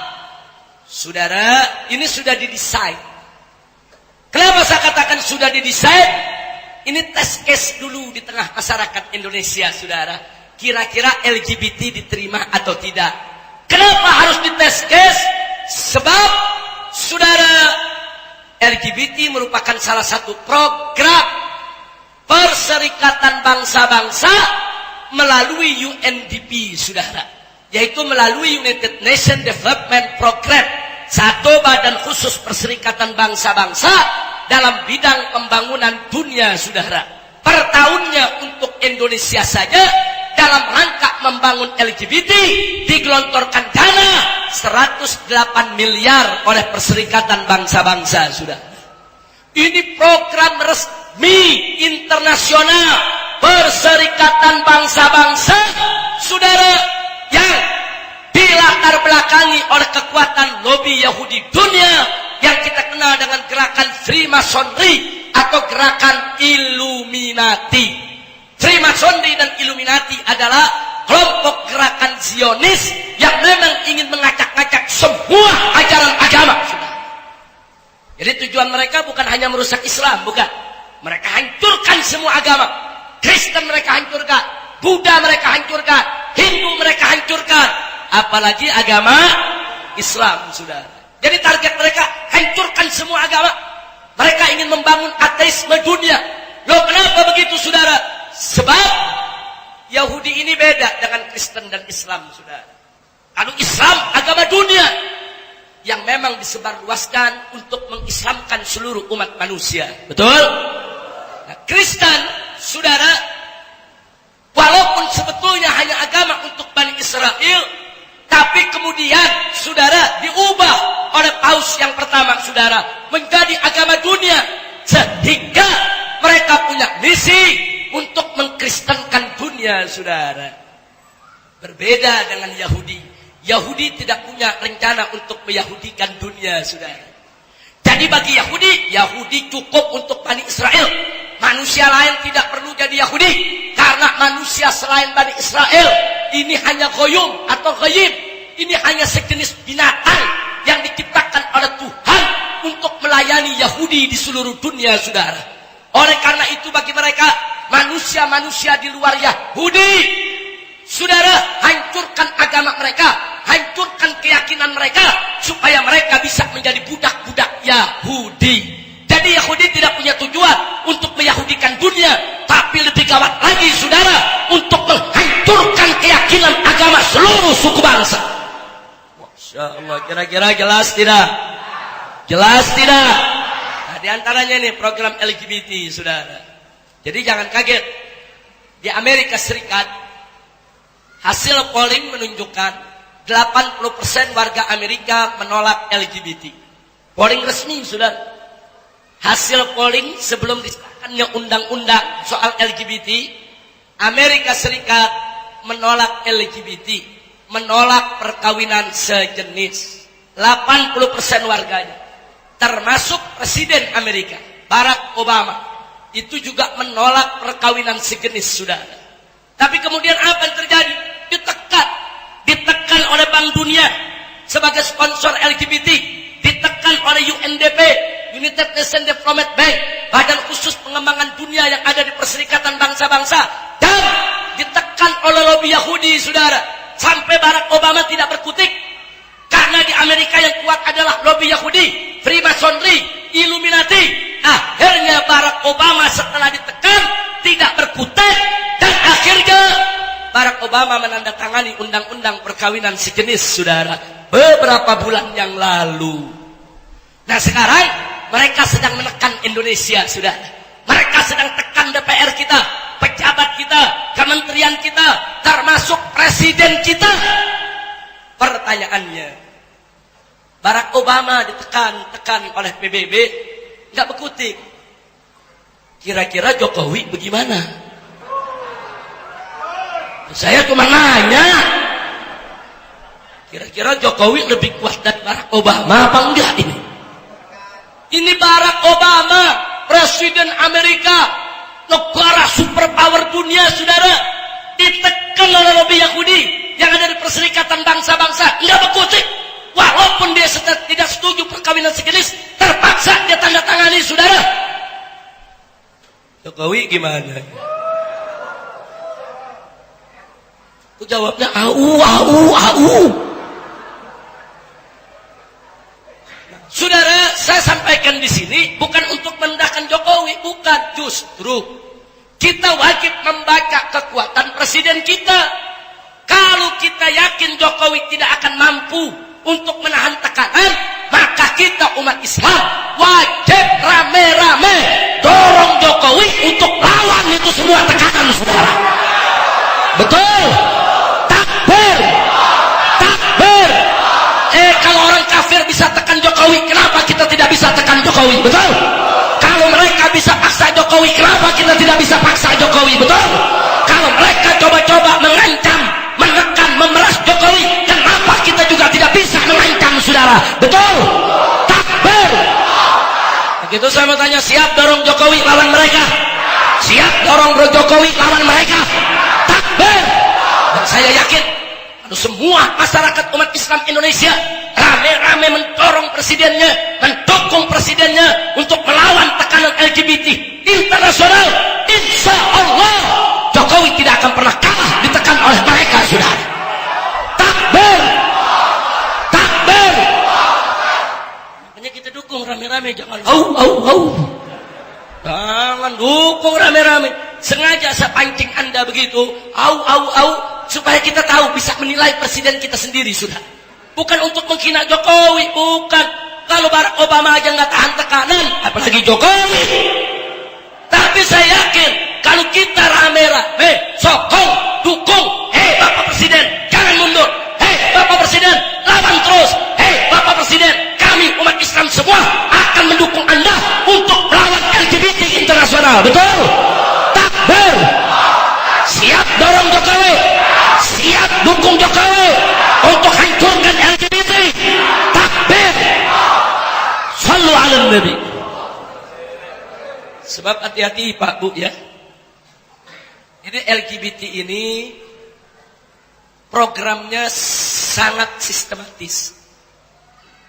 Saudara, ini sudah didesain. Kenapa saya katakan sudah didesain? Ini tes case dulu di tengah masyarakat Indonesia, saudara. Kira-kira LGBT diterima atau tidak? Kenapa harus dites case? Sebab, saudara, LGBT merupakan salah satu program Perserikatan Bangsa-Bangsa melalui UNDP, saudara. Yaitu melalui United Nations Development Program, satu badan khusus Perserikatan Bangsa-Bangsa dalam bidang pembangunan dunia, saudara. Per tahunnya untuk Indonesia saja dalam rangka membangun LGBT digelontorkan dana 108 miliar oleh Perserikatan Bangsa-Bangsa, saudara. Ini program resmi internasional Perserikatan Bangsa-Bangsa, saudara, yang dilatar belakangi oleh kekuatan lobi Yahudi dunia yang kita kenal dengan gerakan Freemasonry atau gerakan Illuminati. Freemasonry dan Illuminati adalah kelompok gerakan Zionis yang memang ingin mengacak-ngacak semua ajaran agama. Jadi tujuan mereka bukan hanya merusak Islam, bukan. Mereka hancurkan semua agama. Kristen mereka hancurkan, Buddha mereka hancurkan, Hindu mereka hancurkan, apalagi agama Islam, saudara. Jadi target mereka hancurkan semua agama. Mereka ingin membangun ateisme dunia. Loh, kenapa begitu, saudara? Sebab Yahudi ini beda dengan Kristen dan Islam, saudara. Kalau Islam agama dunia yang memang disebarluaskan untuk mengislamkan seluruh umat manusia, betul? Nah, Kristen, saudara, walaupun sebetulnya hanya agama untuk Bani Israel, Tapi kemudian, saudara, diubah oleh paus yang pertama, saudara, menjadi agama dunia. Sehingga mereka punya misi untuk mengkristenkan dunia, saudara. Berbeda dengan Yahudi. Yahudi tidak punya rencana untuk meyahudikan dunia, saudara. Jadi bagi Yahudi, Yahudi cukup untuk Bani Israel. Manusia lain tidak perlu jadi Yahudi. Karena manusia selain Bani Israel, ini hanya goyum atau ghaib. Ini hanya sejenis binatang yang diciptakan oleh Tuhan untuk melayani Yahudi di seluruh dunia, saudara. Oleh karena itu bagi mereka, manusia-manusia di luar Yahudi, saudara, hancurkan agama mereka, hancurkan keyakinan mereka, supaya mereka bisa menjadi budak-budak Yahudi. Jadi Yahudi tidak punya tujuan untuk meyahudikan dunia, tapi lebih gawat lagi, saudara, untuk menghancurkan keyakinan agama seluruh suku bangsa. Masya Allah, kira-kira jelas tidak? Jelas tidak? Nah, di antaranya ini program LGBT, saudara. Jadi jangan kaget. Di Amerika Serikat, hasil polling menunjukkan 80% warga Amerika menolak LGBT. Polling resmi, saudara. Hasil polling sebelum disahkannya undang-undang soal LGBT, Amerika Serikat menolak LGBT, menolak perkawinan sejenis. 80% warganya, termasuk Presiden Amerika, Barack Obama, itu juga menolak perkawinan sejenis, saudara. Tapi kemudian apa yang terjadi? Ditekan oleh Bank Dunia sebagai sponsor LGBT, ditekan oleh UNDP, United Nations Development Bank, badan khusus pengembangan dunia yang ada di Perserikatan Bangsa-Bangsa, dan ditekan oleh lobi Yahudi, saudara. Sampai Barack Obama tidak berkutik, karena di Amerika yang kuat adalah lobi Yahudi, Freemasonry, Illuminati. Akhirnya Barack Obama setelah ditekan tidak berkutik, dan akhirnya Barack Obama menandatangani undang-undang perkawinan sejenis, saudara, beberapa bulan yang lalu. Nah sekarang mereka sedang menekan Indonesia, saudara. Mereka sedang tekan DPR kita, pejabat kita, kementerian kita, termasuk presiden kita. Pertanyaannya, Barack Obama ditekan oleh PBB, nggak berkutik. Kira-kira Jokowi bagaimana? Saya cuma nanya. Kira-kira Jokowi lebih kuat dari Barack Obama apa enggak ini? Ini Barack Obama, Presiden Amerika, negara superpower dunia, saudara, ditekan oleh lobi Yahudi yang ada di Perserikatan Bangsa-Bangsa, nggak berkutik. Walaupun dia tidak setuju perkawinan sejenis, terpaksa dia tanda tangani, saudara. Jokowi gimana? Aku jawabnya au. Saudara, saya sampaikan di sini bukan untuk merendahkan Jokowi, bukan. Justru kita wajib membaca kekuatan presiden kita. Kalau kita yakin Jokowi tidak akan mampu untuk menahan tekanan, maka kita umat Islam wajib rame-rame dorong Jokowi untuk lawan itu semua tekanan, saudara. Betul? Takbir. Kalau orang kafir bisa tekan Jokowi, kenapa kita tidak bisa tekan Jokowi? Betul? Kalau mereka bisa paksa Jokowi, kenapa kita tidak bisa paksa Jokowi? Betul? Kalau mereka coba-coba mengancam, menekan, memeras Jokowi, kenapa kita juga tidak bisa mengancam, saudara? Betul? Takbir. Begitu saya mau tanya, siap dorong Jokowi lawan mereka? Siap dorong Jokowi lawan mereka? Takbir. Dan saya yakin semua masyarakat umat Islam Indonesia rame-rame mendorong presidennya, mendukung presidennya untuk melawan tekanan LGBT internasional. Insya Allah Jokowi tidak akan pernah kalah ditekan oleh mereka, saudara. Takbir. Takbir. Makanya kita dukung rame-rame, jangan jangan dukung rame-rame. Sengaja saya pancing Anda begitu, supaya kita tahu, bisa menilai presiden kita sendiri, saudara. Bukan untuk menghina Jokowi, bukan. Kalau Barack Obama aja nggak tahan tekanan, apalagi Jokowi. Tapi saya yakin kalau kita rame-rame sokong, dukung, Bapak Presiden, jangan mundur. Bapak Sebab hati-hati Pak Bu ya. Ini LGBT ini programnya sangat sistematis,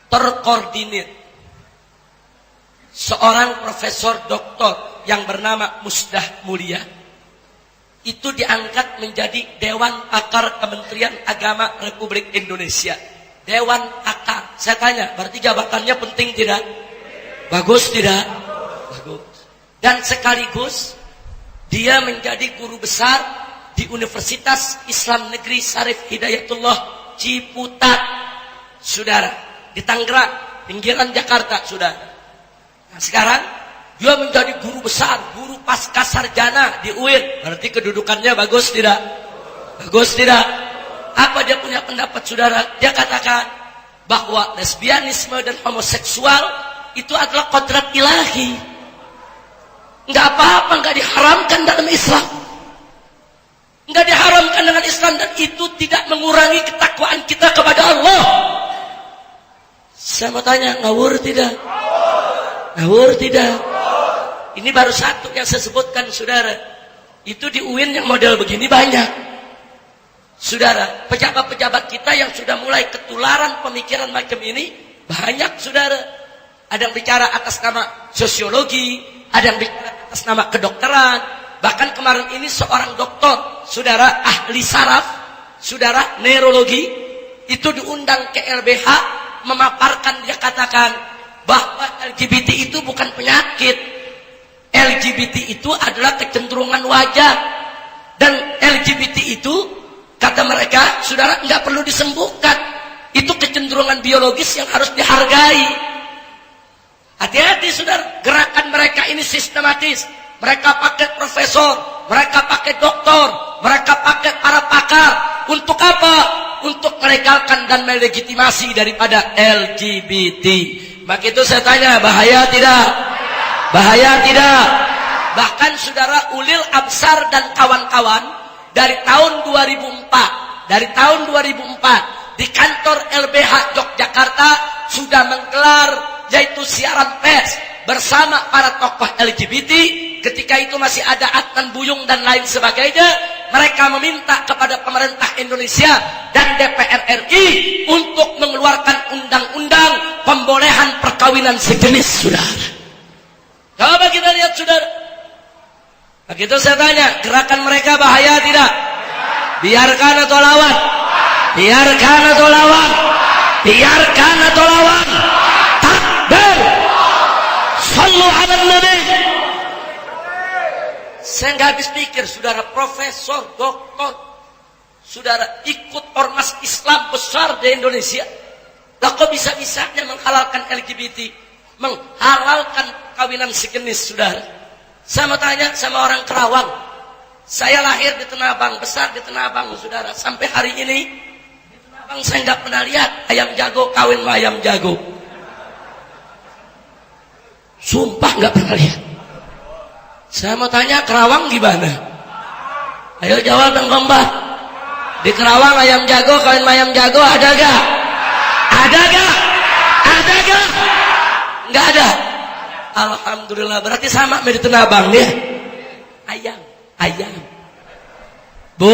terkoordinir. Seorang profesor doktor yang bernama Musdah Mulia itu diangkat menjadi Dewan Pakar Kementerian Agama Republik Indonesia. Dewan Pakar. Saya tanya, berarti jabatannya penting tidak? Bagus tidak? Bagus. Dan sekaligus dia menjadi guru besar di Universitas Islam Negeri Syarif Hidayatullah Ciputat, saudara, di Tangerang, pinggiran Jakarta, saudara. Nah, sekarang dia menjadi guru besar, guru pasca sarjana di UIN. Berarti kedudukannya bagus tidak? Bagus tidak? Apa dia punya pendapat, saudara? Dia katakan bahwa lesbianisme dan homoseksual itu adalah kodrat ilahi. Enggak apa-apa, enggak diharamkan dalam Islam. Enggak diharamkan dengan Islam, dan itu tidak mengurangi ketakwaan kita kepada Allah. Saya mau tanya, ngawur tidak? Ngawur tidak? Ini baru satu yang saya sebutkan, saudara. Itu di UIN yang model begini banyak. Saudara, pejabat-pejabat kita yang sudah mulai ketularan pemikiran macam ini banyak, saudara. Ada yang bicara atas nama sosiologi, ada yang bicara atas nama kedokteran. Bahkan kemarin ini seorang doktor, saudara, ahli saraf, saudara, neurologi, itu diundang ke LBH, memaparkan, dia katakan bahwa LGBT itu bukan penyakit. LGBT itu adalah kecenderungan wajah. Dan LGBT itu, kata mereka, saudara, nggak perlu disembuhkan. Itu kecenderungan biologis yang harus dihargai. Hati-hati, saudara, gerakan mereka ini sistematis. Mereka pakai profesor, mereka pakai doktor, mereka pakai para pakar. Untuk apa? Untuk melegalkan dan melegitimasi daripada LGBT. Maka itu saya tanya, bahaya tidak? Bahaya tidak? Bahkan saudara, Ulil Absar dan kawan-kawan dari tahun 2004 di kantor LBH Yogyakarta sudah menggelar yaitu siaran pers bersama para tokoh LGBT. Ketika itu masih ada Adnan Buyung dan lain sebagainya. Mereka meminta kepada pemerintah Indonesia dan DPR RI untuk mengeluarkan undang-undang pembolehan perkawinan sejenis, saudara. Coba kita lihat, saudara. Begitu saya tanya, gerakan mereka bahaya tidak? Biarkan atau lawan? Biarkan atau lawan? Biarkan atau lawan? Takbir! Sallu ala Nabi! Saya nggak habis pikir, saudara, profesor, doktor, saudara, ikut ormas Islam besar di Indonesia. Lah kok bisa-bisanya menghalalkan LGBT, menghalalkan kawinan sejenis, saudara? Saya mau tanya sama orang Kerawang. Saya lahir di Tanah Abang, besar di Tanah Abang, saudara. Sampai hari ini di Tanah Abang saya nggak pernah lihat ayam jago kawin sama ayam jago. Sumpah nggak pernah lihat. Saya mau tanya, Kerawang gimana? Ayo jawab yang kompak. Di Kerawang ayam jago kawin ayam jago ada gak? Ada gak? Ada gak? Nggak ada. Alhamdulillah, berarti sama di Tanah Abang ya. Ayam. Bu,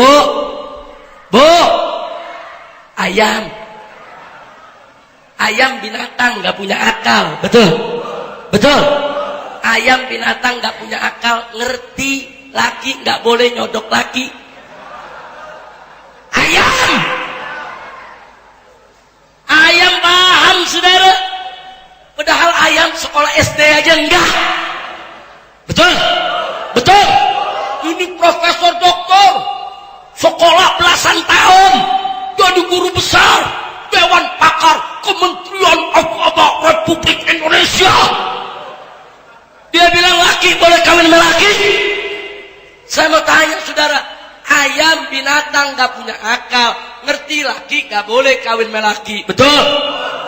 ayam binatang nggak punya akal, betul. Ayam binatang nggak punya akal, ngerti laki nggak boleh nyodok laki. Ayam paham, saudara. Padahal ayam sekolah SD aja enggak. Betul. Ini profesor doktor, sekolah belasan tahun, jadi guru besar, Dewan Pakar Kementerian Agama Republik Indonesia. Dia bilang laki boleh kawin sama laki. Saya mau tanya, saudara, ayam binatang gak punya akal, ngerti laki gak boleh kawin sama laki. Betul.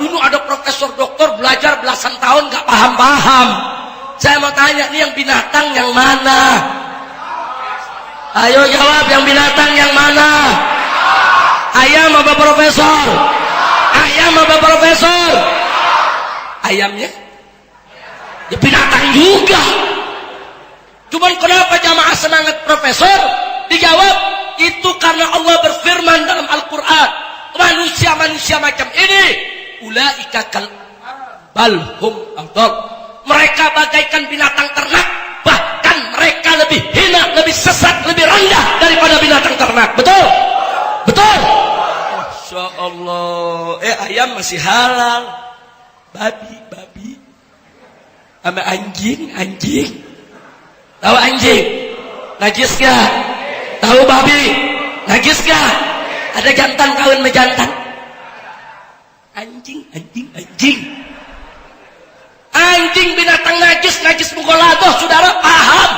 Dulu ada profesor doktor belajar belasan tahun gak paham. Saya mau tanya, ini yang binatang yang mana? Ayo jawab, yang binatang yang mana? Ayam apa profesor? Ayam apa profesor? Ayamnya? Ya binatang juga. Cuman kenapa jamaah semangat profesor? Dijawab, itu karena Allah berfirman dalam Al-Quran, manusia-manusia macam ini, ulaika kal balhum adall, mereka bagaikan binatang ternak, bahkan mereka lebih hina, lebih sesat, lebih rendah daripada binatang ternak. Betul? Betul? Masya Allah. Ayam masih halal, babi sama anjing. Tahu anjing najis gak? Tahu babi najis gak? Ada jantan kawin sama jantan? Anjing binatang najis mugoladoh, saudara paham,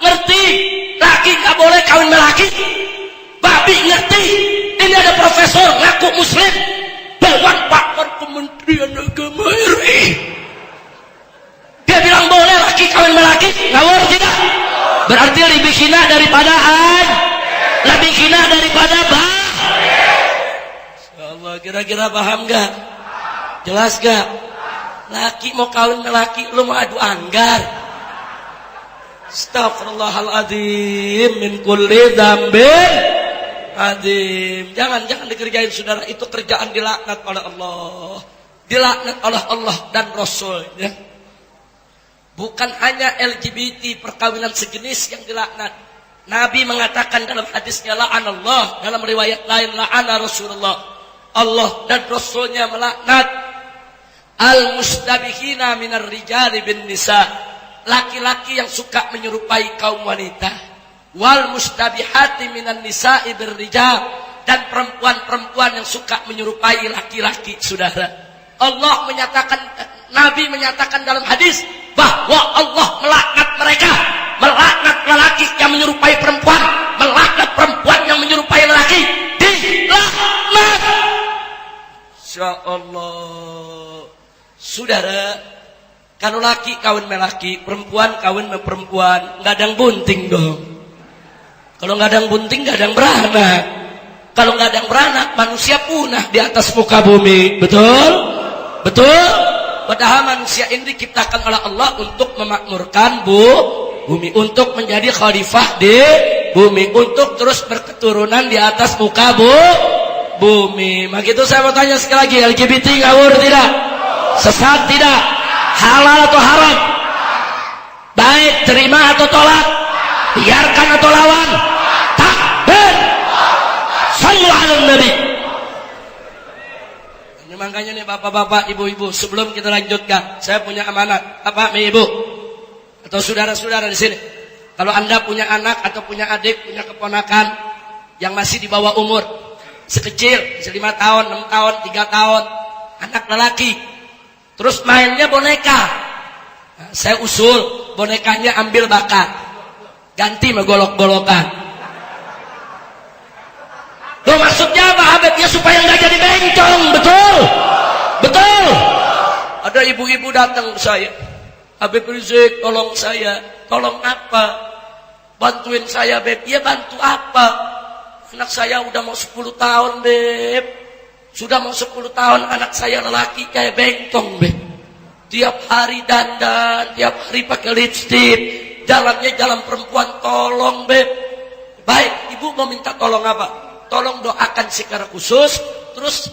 ngerti? Laki gak boleh kawin sama laki. Babi ngerti. Ini ada profesor ngaku muslim, Dewan Pakar Kementerian Agama RI. Dia bilang boleh laki kawin sama laki. Ngawur tidak? Berarti lebih hina daripada lebih hina daripada Ya Allah, kira-kira paham gak? Jelas gak? Laki mau kawin sama laki, lu mau adu anggar. Astagfirullahaladzim min kulli dzambin adzim. Jangan dikerjain, saudara. Itu kerjaan dilaknat oleh Allah. Dilaknat oleh Allah dan Rasulnya. Bukan hanya LGBT, perkawinan sejenis yang dilaknat. Nabi mengatakan dalam hadisnya, la'anallah, dalam riwayat lain la'ana Rasulullah, Allah dan Rasulnya melaknat al-mustabihina minar rijali bin nisa, laki-laki yang suka menyerupai kaum wanita, wal mustabihati minan nisa'i birrijal, dan perempuan-perempuan yang suka menyerupai laki-laki. Saudara, Allah menyatakan, Nabi menyatakan dalam hadis bahwa Allah melaknat mereka, melaknat lelaki yang menyerupai perempuan, melaknat perempuan yang menyerupai lelaki, dilaknat. Insyaallah. Saudara, kalau laki kawin sama laki, perempuan kawin sama perempuan, nggak ada yang bunting dong. Kalau nggak ada yang bunting, nggak ada yang beranak. Kalau nggak ada yang beranak, manusia punah di atas muka bumi. Betul? Betul? Padahal manusia ini diciptakan oleh Allah untuk memakmurkan bumi, untuk menjadi khalifah di bumi, untuk terus berketurunan di atas muka bumi. Maka itu saya mau tanya sekali lagi, LGBT ngawur tidak? Sesat tidak? Halal atau haram? Baik, terima atau tolak? Biarkan atau lawan? Takbir! Sallu ala Nabi. Ini makanya nih bapak-bapak, ibu-ibu, sebelum kita lanjutkan, saya punya amanat. Apa, ibu? Atau saudara-saudara di sini. Kalau Anda punya anak atau punya adik, punya keponakan yang masih di bawah umur, sekecil, 5 tahun, 6 tahun, 3 tahun, anak lelaki, terus mainnya boneka. Nah, saya usul bonekanya ambil bakat, ganti sama golok-golokan. Loh, maksudnya apa Habib? Ya supaya nggak jadi bencong. Betul? Betul? Ada ibu-ibu datang ke saya, Habib Rizik, tolong saya. Tolong apa? Bantuin saya, Beb. Ya bantu apa? Anak saya udah mau 10 tahun, Beb. Sudah mau 10 tahun anak saya lelaki kayak bengkong, Beb. Tiap hari dandan, tiap hari pakai lipstik, jalannya jalan perempuan. Tolong, Beb. Baik, ibu mau minta tolong apa? Tolong doakan secara khusus, terus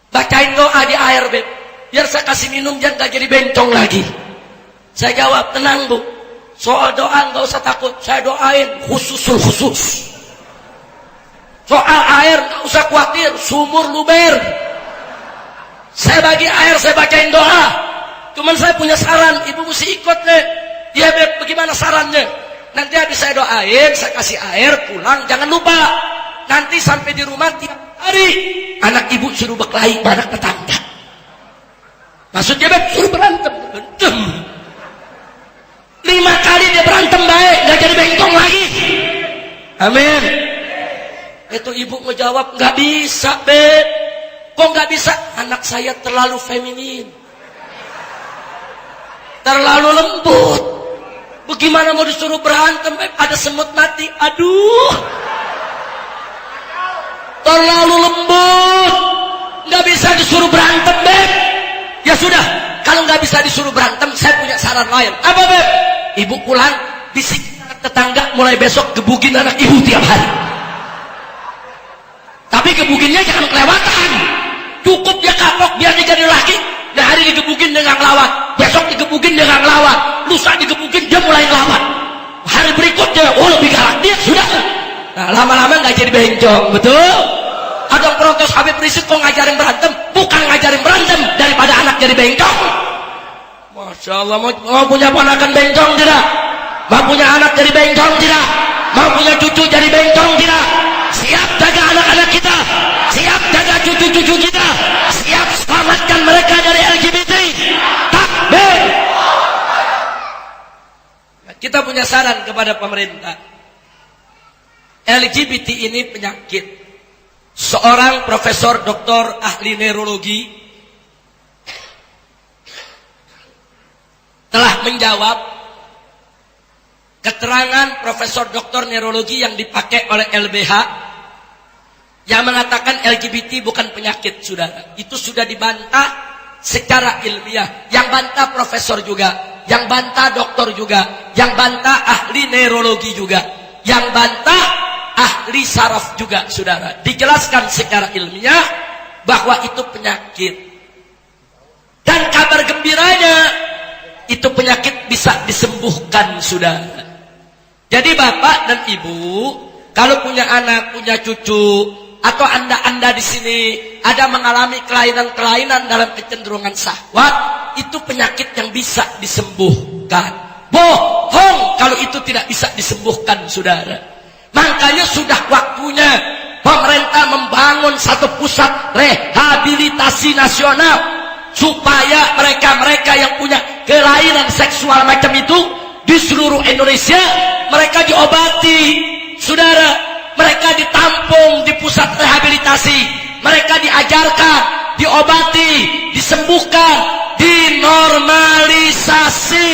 bacain doa di air, Beb. Biar saya kasih minum, jangan gak jadi bencong lagi. Saya jawab, tenang Bu, soal doa gak usah takut, saya doain khususul khusus. Soal air gak usah khawatir, sumur luber. Saya bagi air, saya bacain doa. Cuman saya punya saran, ibu mesti ikut deh. Ya Beb, bagaimana sarannya? Nanti habis saya doain, saya kasih air, pulang, jangan lupa. Nanti sampai di rumah tiap hari anak ibu suruh berkelahi anak tetangga. Maksudnya Beb, suruh berantem. 5 kali dia berantem baik, gak jadi bengkong lagi. Amin. Itu ibu ngejawab, gak bisa Beb. Kok gak bisa? Anak saya terlalu feminin, terlalu lembut. Bagaimana mau disuruh berantem, Beb? Ada semut mati. Aduh, terlalu lembut, nggak bisa disuruh berantem, Beb. Ya sudah, kalau nggak bisa disuruh berantem, saya punya saran lain. Apa, Beb? Ibu pulang, bisikin tetangga mulai besok gebugin anak ibu tiap hari. Tapi gebuginnya jangan kelewatan. Cukup dia kapok biar dia jadi laki. Nah hari digebugin dengan ngelawat, besok digebugin dengan ngelawat, lusa digebugin dia mulai ngelawat. Hari berikutnya lebih galak dia sudah. Nah lama-lama nggak jadi bencong, betul? Ada yang protes Habib Rizik kok ngajarin berantem, bukan ngajarin berantem daripada anak jadi bencong. Masya Allah, mau punya ponakan bencong tidak? Mau punya anak jadi bencong tidak? Mau punya cucu jadi bencong tidak? Siap jaga anak-anak kita, siap jaga cucu-cucu kita, siap selamatkan mereka dari LGBT. Takbir. Kita punya saran kepada pemerintah. LGBT ini penyakit. Seorang profesor doktor ahli neurologi telah menjawab keterangan profesor doktor neurologi yang dipakai oleh LBH yang mengatakan LGBT bukan penyakit, saudara. Itu sudah dibantah secara ilmiah. Yang bantah profesor juga, yang bantah dokter juga, yang bantah ahli neurologi juga, yang bantah ahli saraf juga, saudara. Dijelaskan secara ilmiah bahwa itu penyakit. Dan kabar gembiranya, itu penyakit bisa disembuhkan, saudara. Jadi bapak dan ibu, kalau punya anak, punya cucu, atau anda di sini ada mengalami kelainan-kelainan dalam kecenderungan syahwat, itu penyakit yang bisa disembuhkan. Bohong kalau itu tidak bisa disembuhkan, saudara. Makanya sudah waktunya pemerintah membangun satu pusat rehabilitasi nasional supaya mereka-mereka yang punya kelainan seksual macam itu di seluruh Indonesia mereka diobati, saudara. Mereka ditampung di pusat rehabilitasi, mereka diajarkan, diobati, disembuhkan, dinormalisasi,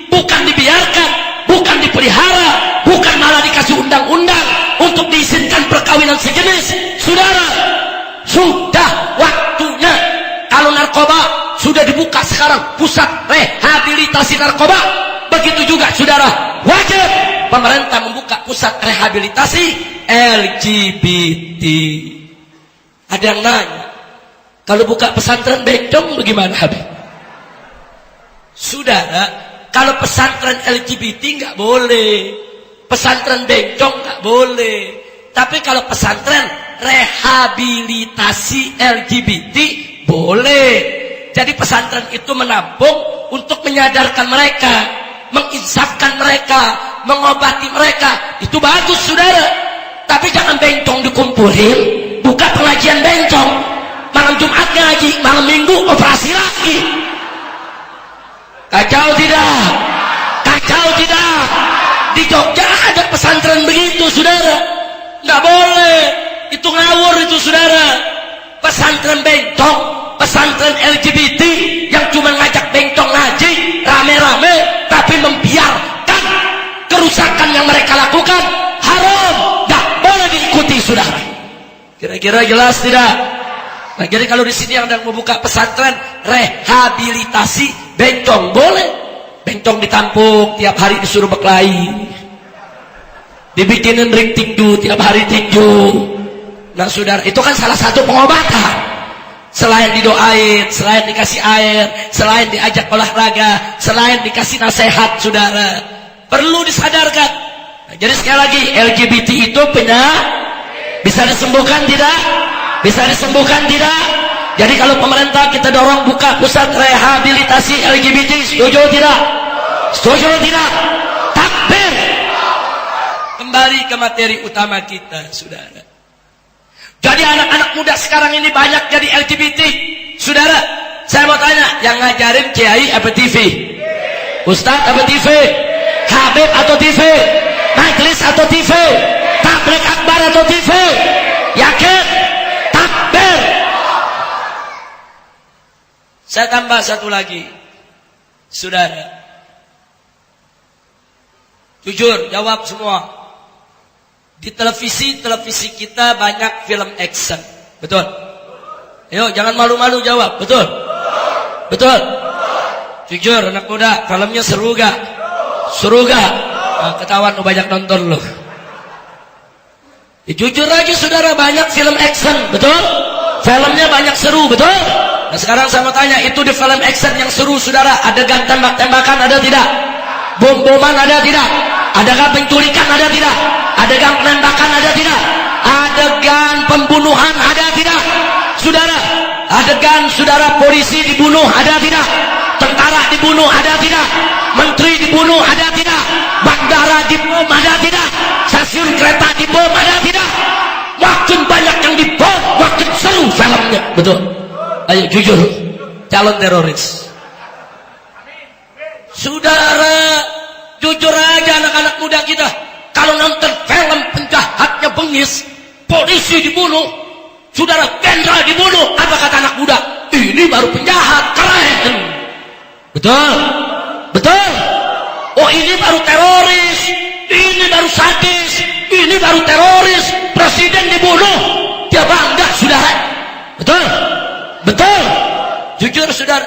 bukan dibiarkan, bukan dipelihara, bukan malah dikasih undang-undang untuk diizinkan perkawinan sejenis. Saudara, sudah waktunya. Kalau narkoba sudah dibuka sekarang pusat rehabilitasi narkoba, begitu juga saudara, wajib pemerintah membuka pusat rehabilitasi LGBT. Ada yang nanya, kalau buka pesantren bencong bagaimana, Habib? Saudara, kalau pesantren LGBT nggak boleh, pesantren bencong nggak boleh. Tapi kalau pesantren rehabilitasi LGBT boleh. Jadi pesantren itu menampung untuk menyadarkan mereka, menginsafkan mereka, mengobati mereka. Itu bagus, saudara. Tapi jangan bencong dikumpulin, buka pengajian bencong. Malam Jumat ngaji, malam Minggu operasi lagi. Kacau tidak? Kacau tidak? Di Jogja ada pesantren begitu, saudara. Nggak boleh. Itu ngawur itu, saudara. Pesantren bencong, pesantren LGBT yang cuma ngajak bencong ngaji rame-rame, tapi membiarkan kerusakan yang mereka lakukan haram. Diikuti, saudara. Kira-kira jelas tidak? Nah, jadi kalau di sini ada yang membuka pesantren rehabilitasi bencong, boleh. Bencong ditampung, tiap hari disuruh berkelahi, dibikinin ring tinju, tiap hari tinju. Nah, saudara, itu kan salah satu pengobatan. Selain didoain, selain dikasih air, selain diajak olahraga, selain dikasih nasihat, saudara, perlu disadarkan. Nah, jadi sekali lagi, LGBT itu bisa disembuhkan tidak? Bisa disembuhkan tidak? Jadi kalau pemerintah kita dorong buka pusat rehabilitasi LGBT, setuju tidak? Setuju tidak? Takbir. Kembali ke materi utama kita, saudara. Jadi anak-anak muda sekarang ini banyak jadi LGBT, saudara. Saya mau tanya, yang ngajarin Kiai apa TV? Ustadz apa TV? Habib atau TV? Majelis atau TV? Tabligh akbar atau TV? Yakin? Takbir. Saya tambah satu lagi, saudara. Jujur, jawab semua. Di televisi kita banyak film action, betul? Ayo, jangan malu-malu jawab, betul? Betul? Jujur, anak muda, filmnya seru gak? Seru gak? Ketahuan lu banyak nonton lu. Ya, jujur aja saudara, banyak film action, betul? Filmnya banyak seru, betul? Nah sekarang saya mau tanya, itu di film action yang seru saudara, adegan tembak-tembakan ada tidak? Bom-boman ada tidak? Adegan penculikan ada tidak? Adegan penembakan ada tidak? Adegan pembunuhan ada tidak? Saudara, adegan saudara polisi dibunuh ada tidak? Tentara dibunuh ada tidak? Menteri dibunuh ada tidak? Bandara dibom ada tidak? Stasiun kereta dibom ada tidak? Makin banyak yang dibom, makin seru filmnya, betul? Ayo jujur, calon teroris. Saudara, jujur aja anak-anak muda kita, kalau nonton film penjahatnya bengis, polisi dibunuh, saudara jenderal dibunuh, apa kata anak muda? Ini baru penjahat, keren. Betul? Betul? Oh ini baru teroris, ini baru sadis, ini baru teroris, presiden dibunuh, dia bangga saudara. Betul? Betul? Jujur saudara.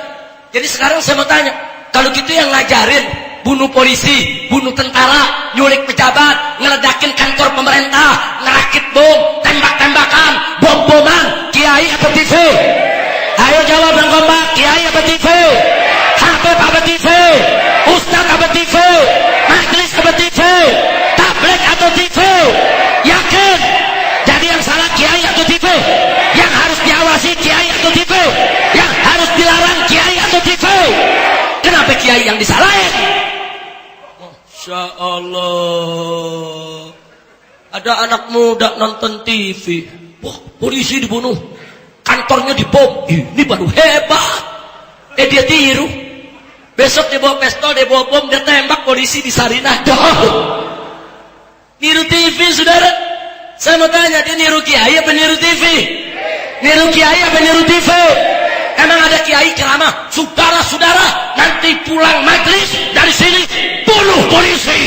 Jadi sekarang saya mau tanya, kalau gitu yang ngajarin bunuh polisi, bunuh tentara, nyulik pejabat, ngeledakin kantor pemerintah, ngerakit bom, tembak-tembakan, bom-boman, kiai apa TV? Ayo jawab yang kompak, kiai apa TV? Habib apa TV? Ustaz apa TV? Majelis apa TV? Tabligh atau TV? Yakin? Jadi yang salah kiai atau TV? Yang harus diawasi kiai atau TV? Yang harus dilarang kiai atau TV? Kenapa kiai yang disalahin? Masya Allah. Ada anak muda nonton TV, wah polisi dibunuh, kantornya dibom, ini baru hebat. Dia tiru. Besok dia bawa pistol, dia bawa bom, dia tembak polisi di Sarinah. Niru TV saudara. Saya mau tanya, dia niru kiai apa niru TV? Niru kiai apa niru TV? Emang ada kiai ceramah, saudara-saudara nanti pulang majelis dari sini bunuh polisi.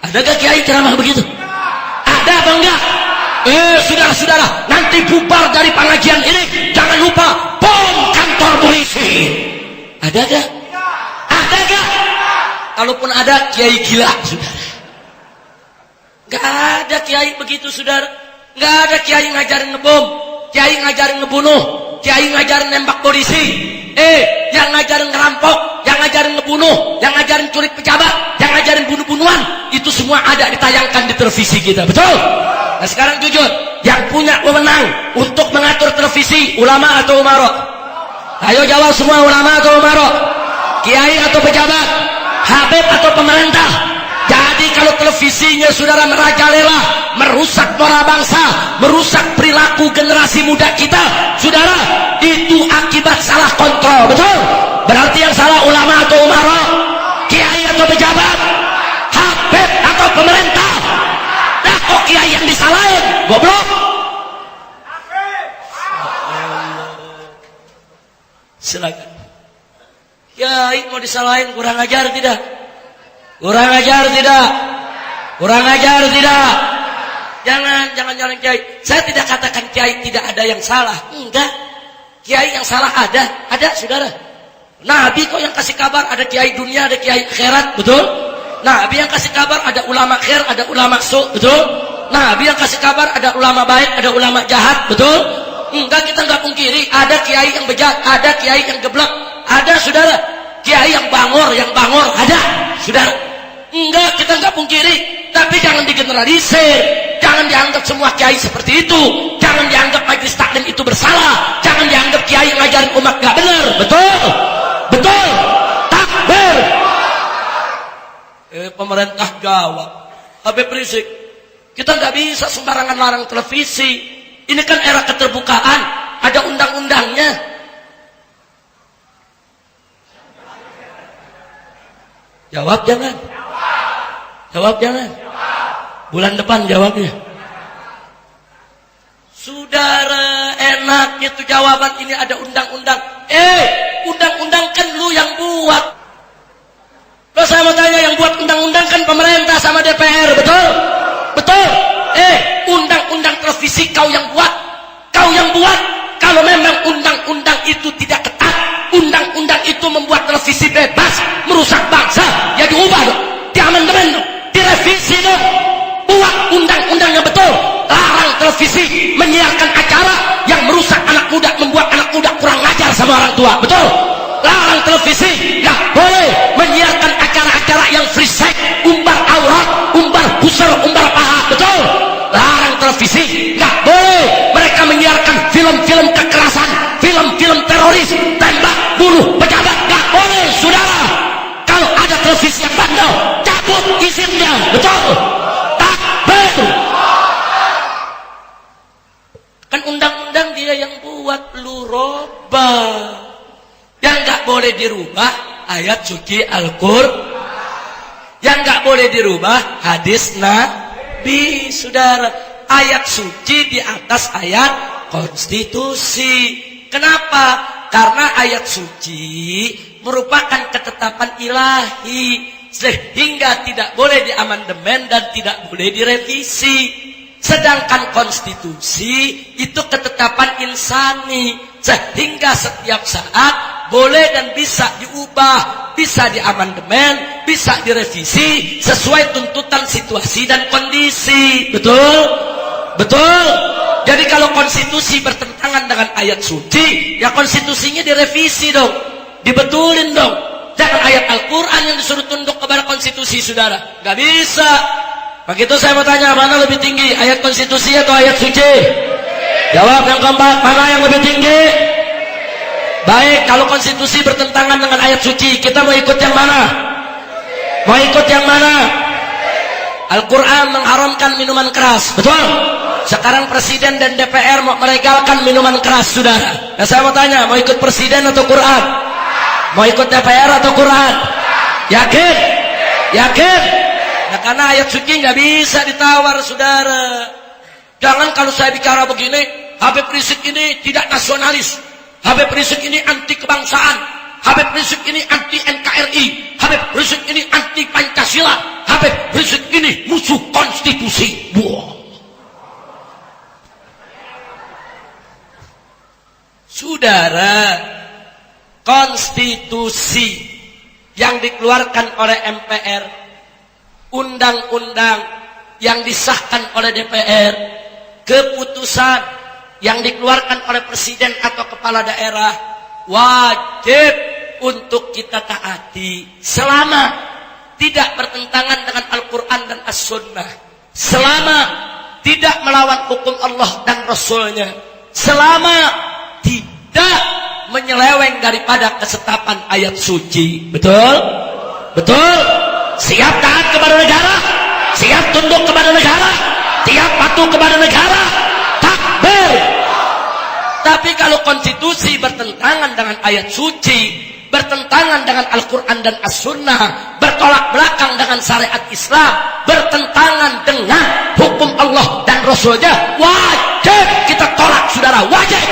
Adakah kiai ceramah begitu? Ada apa enggak? Saudara-saudara nanti bubar dari pengajian ini, jangan lupa bom kantor polisi. Ada gak? Ada gak? Kalaupun ada, kiai gila saudara. Gak ada kiai begitu saudara. Gak ada kiai ngajarin ngebom, kiai ngajarin ngebunuh, kiai ngajarin nembak polisi. Yang ngajarin ngerampok, yang ngajarin ngebunuh, yang ngajarin culik pejabat, yang ngajarin bunuh-bunuhan, itu semua ada ditayangkan di televisi kita, betul? Nah sekarang jujur, yang punya wewenang untuk mengatur televisi, ulama atau umaro? Ayo jawab semua, ulama atau umaro? Kiai atau pejabat? Habib atau pemerintah? Jadi kalau televisinya saudara merajalela, merusak moral bangsa, merusak perilaku generasi muda kita, saudara, itu akibat salah kontrol, betul? Berarti yang salah ulama atau umara, kiai atau pejabat, habib atau pemerintah? Nah kok kiai yang disalahin? Goblok. Silakan. Kiai mau disalahin, kurang ajar tidak? Kurang ajar tidak? Kurang ajar tidak? Jangan kiai. Saya tidak katakan kiai tidak ada yang salah. Enggak. Kiai yang salah ada saudara. Nabi kok yang kasih kabar ada kiai dunia, ada kiai akhirat, betul? Nabi yang kasih kabar ada ulama khair, ada ulama su, betul? Nabi yang kasih kabar ada ulama baik, ada ulama jahat, betul? Enggak, kita enggak pungkiri ada kiai yang bejat, ada kiai yang geblek, ada saudara. Kiai yang bangor ada, saudara. Enggak, kita enggak pungkiri, tapi jangan digeneralisir. Jangan dianggap semua kiai seperti itu. Jangan dianggap majelis taklim itu bersalah. Jangan dianggap kiai yang ngajarin umat enggak benar. Betul? Betul? Takbir. Pemerintah jawab. Habib Rizik, kita enggak bisa sembarangan larang televisi. Ini kan era keterbukaan, ada undang-undangnya. Jawab jangan. Jawab jangan. Bulan depan jawabnya. Saudara, enaknya tuh jawaban ini ada undang-undang. Undang-undang kan lu yang buat. Kalau saya mau tanya, yang buat undang-undang kan pemerintah sama DPR, betul? Betul? Undang-undang televisi kau yang buat. Kau yang buat. Kalau memang undang-undang itu tidak ketat, undang-undang itu membuat televisi bebas, merusak bangsa, ya diubah dong. Di amandemen udah kurang ngajar sama orang tua, betul? Larang televisi, nggak boleh menyiarkan acara-acara yang free sex, umbar aurat, umbar pusar, umbar paha, betul? Larang televisi, nggak boleh mereka menyiarkan film-film kekerasan, film-film teroris, tembak, bunuh pejabat, nggak boleh, saudara. Kalau ada televisi yang bandel, cabut izinnya, betul? Takbir. Kan undang-undang dia yang buat, lu robah. Yang nggak boleh dirubah ayat suci Al-Qur'an. Yang nggak boleh dirubah hadis Nabi, saudara. Ayat suci di atas ayat konstitusi. Kenapa? Karena ayat suci merupakan ketetapan ilahi, sehingga tidak boleh diamandemen dan tidak boleh direvisi. Sedangkan konstitusi itu ketetapan insani, sehingga setiap saat boleh dan bisa diubah, bisa diamandemen, bisa direvisi sesuai tuntutan situasi dan kondisi. Betul? Betul? Jadi kalau konstitusi bertentangan dengan ayat suci, ya konstitusinya direvisi dong, dibetulin dong. Jangan ayat Al-Quran yang disuruh tunduk kepada konstitusi, saudara. Gak bisa. Begitu saya mau tanya, mana lebih tinggi, ayat konstitusi atau ayat suci? Jawab yang keempat, mana yang lebih tinggi? Baik, kalau konstitusi bertentangan dengan ayat suci, kita mau ikut yang mana? Mau ikut yang mana? Al-Quran mengharamkan minuman keras, betul? Sekarang presiden dan DPR mau melegalkan minuman keras, saudara. Nah saya mau tanya, mau ikut presiden atau Quran? Mau ikut DPR atau Quran? Yakin? Yakin? Nah karena ayat suci nggak bisa ditawar, saudara. Jangan kalau saya bicara begini, Habib Rizik ini tidak nasionalis, Habib Rizik ini anti kebangsaan, Habib Rizik ini anti NKRI, Habib Rizik ini anti Pancasila, Habib Rizik ini musuh konstitusi. Wow. Saudara, konstitusi yang dikeluarkan oleh MPR, undang-undang yang disahkan oleh DPR, keputusan yang dikeluarkan oleh presiden atau kepala daerah, wajib untuk kita taati selama tidak bertentangan dengan Al-Quran dan As-Sunnah, selama tidak melawan hukum Allah dan Rasulnya, selama tidak menyeleweng daripada kesetapan ayat suci. Betul? Betul? Siap taat kepada negara, siap tunduk kepada negara, siap patuh kepada negara. Takbir. Tapi kalau konstitusi bertentangan dengan ayat suci, bertentangan dengan Al-Quran dan As-Sunnah, bertolak belakang dengan syariat Islam, bertentangan dengan hukum Allah dan Rasulnya, wajib kita tolak, saudara. Wajib.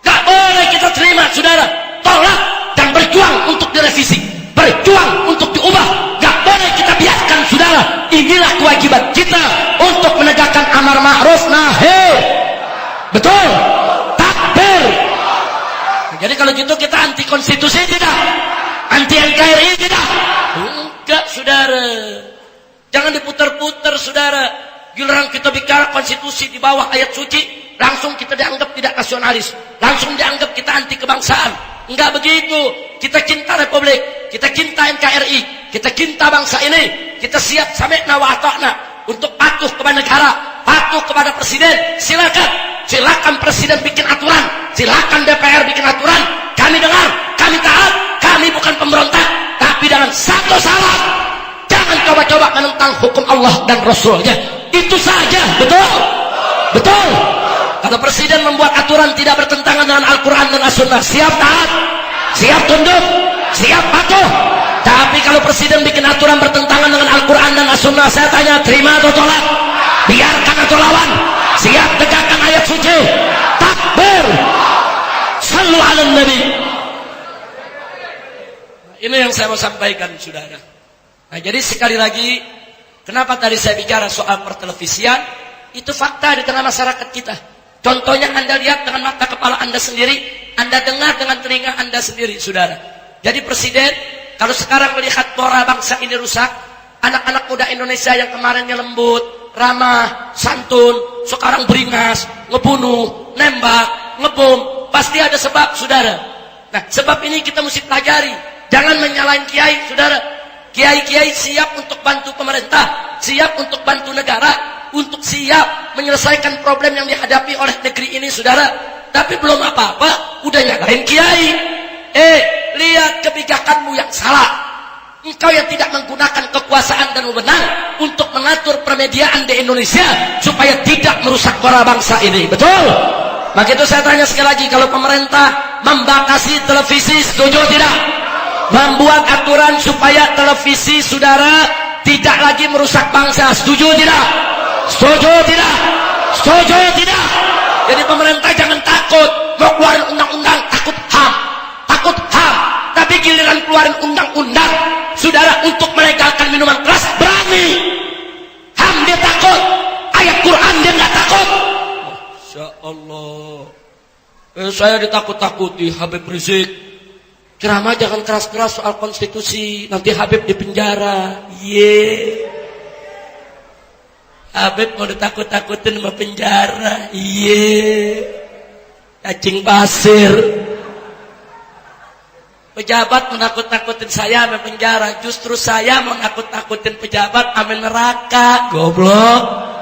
Gak boleh kita terima, saudara. Tolak dan berjuang untuk direvisi, berjuang untuk diubah. Gak boleh kita biarkan, saudara. Inilah kewajiban kita untuk menegakkan amar ma'ruf nahi. Betul? Takbir. Nah, jadi kalau gitu kita anti konstitusi tidak? Anti NKRI tidak? Enggak, saudara. Jangan diputar-putar, saudara. Giliran kita bicara konstitusi di bawah ayat suci, langsung kita dianggap tidak nasionalis, langsung dianggap kita anti kebangsaan. Enggak begitu. Kita cinta Republik, kita cinta NKRI, kita cinta bangsa ini. Kita siap sami'na wa ata'na untuk patuh kepada negara, patuh kepada presiden. Silakan presiden bikin aturan, silakan DPR bikin aturan. Kami dengar, kami taat, kami bukan pemberontak, tapi dengan satu syarat: jangan coba-coba menentang hukum Allah dan Rasulnya. Itu saja. Betul? Betul? Kalau presiden membuat aturan tidak bertentangan dengan Al-Quran dan As-Sunnah, siap taat, siap tunduk, siap patuh. Tapi kalau presiden bikin aturan bertentangan dengan Al-Quran dan As-Sunnah, saya tanya, terima atau tolak? Biarkan atau lawan? Siap tegakkan ayat suci? Takbir. Sallu ala Nabi. Ini yang saya mau sampaikan, saudara. Nah, jadi sekali lagi, kenapa tadi saya bicara soal pertelevisian? Itu fakta di tengah masyarakat kita. Contohnya Anda lihat dengan mata kepala Anda sendiri, Anda dengar dengan telinga Anda sendiri, saudara. Jadi presiden, kalau sekarang melihat moral bangsa ini rusak, anak-anak muda Indonesia yang kemarinnya lembut, ramah, santun, sekarang beringas, ngebunuh, nembak, ngebom, Pasti ada sebab, saudara. Nah, sebab ini kita mesti pelajari. Jangan menyalahin kiai, saudara. Kiai-kiai siap untuk bantu pemerintah, siap untuk bantu negara, untuk siap menyelesaikan problem yang dihadapi oleh negeri ini, saudara. Tapi belum apa-apa, udah nyalahin kiai. Lihat kebijakanmu yang salah. Engkau yang tidak menggunakan kekuasaan dan wewenang untuk mengatur permediaan di Indonesia supaya tidak merusak suara bangsa ini. Betul? Maka itu saya tanya sekali lagi, kalau pemerintah membatasi televisi, setuju tidak? Membuat aturan supaya televisi saudara tidak lagi merusak bangsa, setuju tidak? Setuju tidak? Setuju tidak? Jadi pemerintah jangan takut mau keluarin undang-undang, takut HAM. Takut HAM. Tapi giliran keluarin undang-undang, saudara, untuk melegalkan minuman keras, berani. HAM dia takut, ayat Quran dia nggak takut. Masya Allah. Saya ditakut-takuti Habib Rizik. Ceramah jangan keras-keras soal konstitusi, nanti Habib di penjara. Habib mau ditakut-takutin sama penjara. Cacing pasir. Pejabat menakut-nakutin saya sama penjara, justru saya menakut-nakutin pejabat sama neraka. Goblok.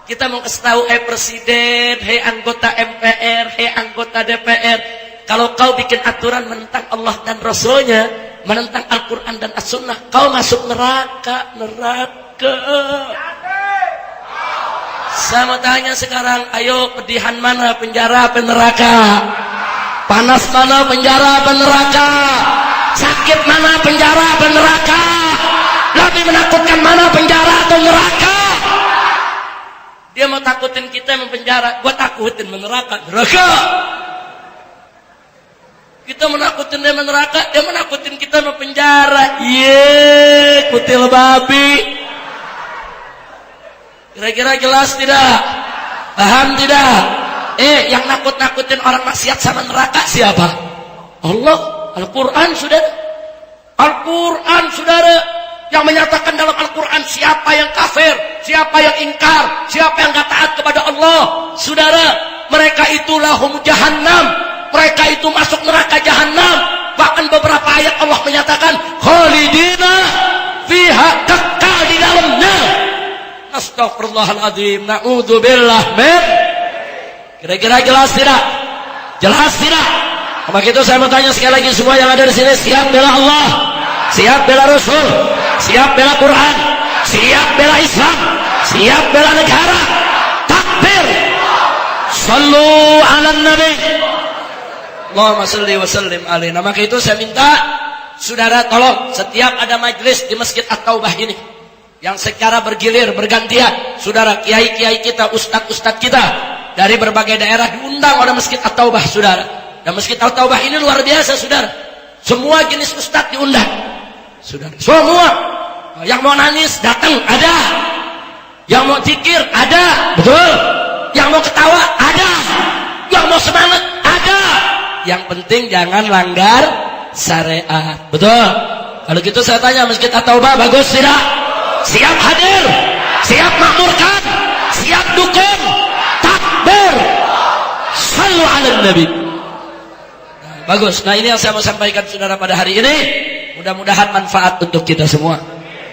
Kita mau kasih tahu, presiden, anggota MPR, anggota DPR, kalau kau bikin aturan menentang Allah dan Rasulnya, menentang Al-Quran dan As-Sunnah, kau masuk neraka. Saya mau tanya sekarang, ayo pedihan mana, penjara apa neraka? Panas mana, penjara apa neraka? Sakit mana, penjara apa neraka? Lebih menakutkan mana, penjara atau neraka? Dia mau takutin kita penjara, gua takutin neraka. Kita menakutin dia neraka, dia menakutin kita penjara. Kutil babi. Kira-kira jelas tidak? Paham tidak? Yang nakut-nakutin orang maksiat sama neraka siapa? Allah. Al-Quran, saudara. Al-Quran, saudara. Yang menyatakan dalam Al-Quran siapa yang kafir, siapa yang ingkar, siapa yang gak taat kepada Allah. Saudara, mereka itu lahum jahannam. Mereka itu masuk neraka jahannam. Bahkan beberapa ayat Allah menyatakan khalidina fiha, kekal di dalamnya. Astagfirullahaladzim. Na'udzubillah min. Kira-kira jelas tidak? Jelas tidak? Maka itu saya mau tanya sekali lagi, semua yang ada di sini siap bela Allah, siap bela Rasul, siap bela Quran, siap bela Islam, siap bela negara. Takbir. Sallu ala Nabi. Allahumma salli wa sallim alaihi. Maka itu saya minta saudara tolong, setiap ada majelis di Masjid At-Taubah ini yang secara bergilir bergantian, saudara, kiai-kiai kita, ustadz-ustadz kita dari berbagai daerah diundang oleh Masjid At-Taubah, saudara. Dan Masjid At-Taubah ini luar biasa, saudara. Semua jenis ustadz diundang, saudara. Semua. Yang mau nangis datang, ada. Yang mau zikir, ada. Betul. Yang mau ketawa, ada. Yang mau semangat, ada. Yang penting jangan langgar syariat. Betul. Kalau gitu saya tanya, Masjid At-Taubah bagus tidak? Siap hadir, siap makmurkan, siap dukung. Takbir. Sallu ala Nabi. Bagus. Nah, ini yang saya mau sampaikan saudara pada hari ini. Mudah-mudahan manfaat untuk kita semua.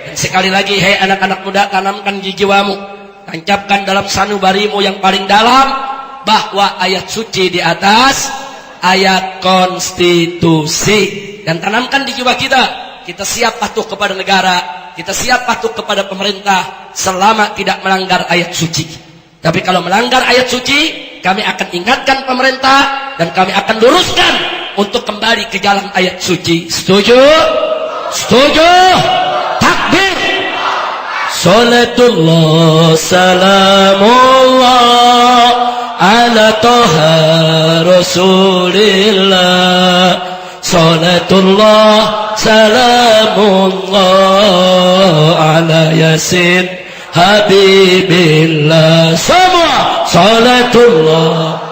Dan sekali lagi, hei anak-anak muda, tanamkan di jiwamu, tancapkan dalam sanubarimu yang paling dalam bahwa ayat suci di atas ayat konstitusi. Dan tanamkan di jiwa kita, kita siap patuh kepada negara, kita siap patuh kepada pemerintah selama tidak melanggar ayat suci. Tapi kalau melanggar ayat suci, kami akan ingatkan pemerintah dan kami akan luruskan untuk kembali ke jalan ayat suci. Setuju? Setuju? Takbir. Salatullah salamullah ala toha rasulillah. Salatullah salamullah ala yasin habibillah. Semua salatullah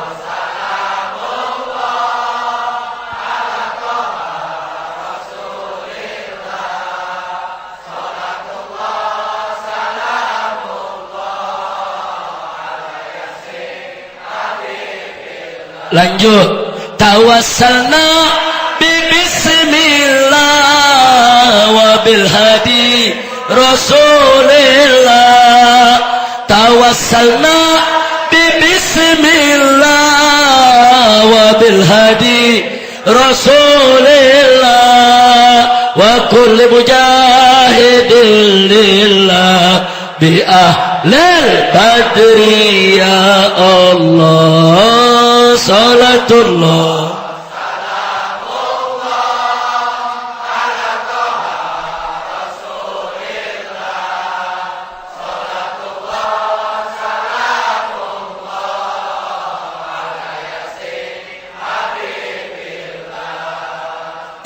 Lanjut. Tawassalna bi bismillah wa bil hadi Rasulillah. Tawassalna bi bismillah wa bil hadi Rasulillah wa kulli mujahidin lillah bi ahlil badri ya Allah. Salatullah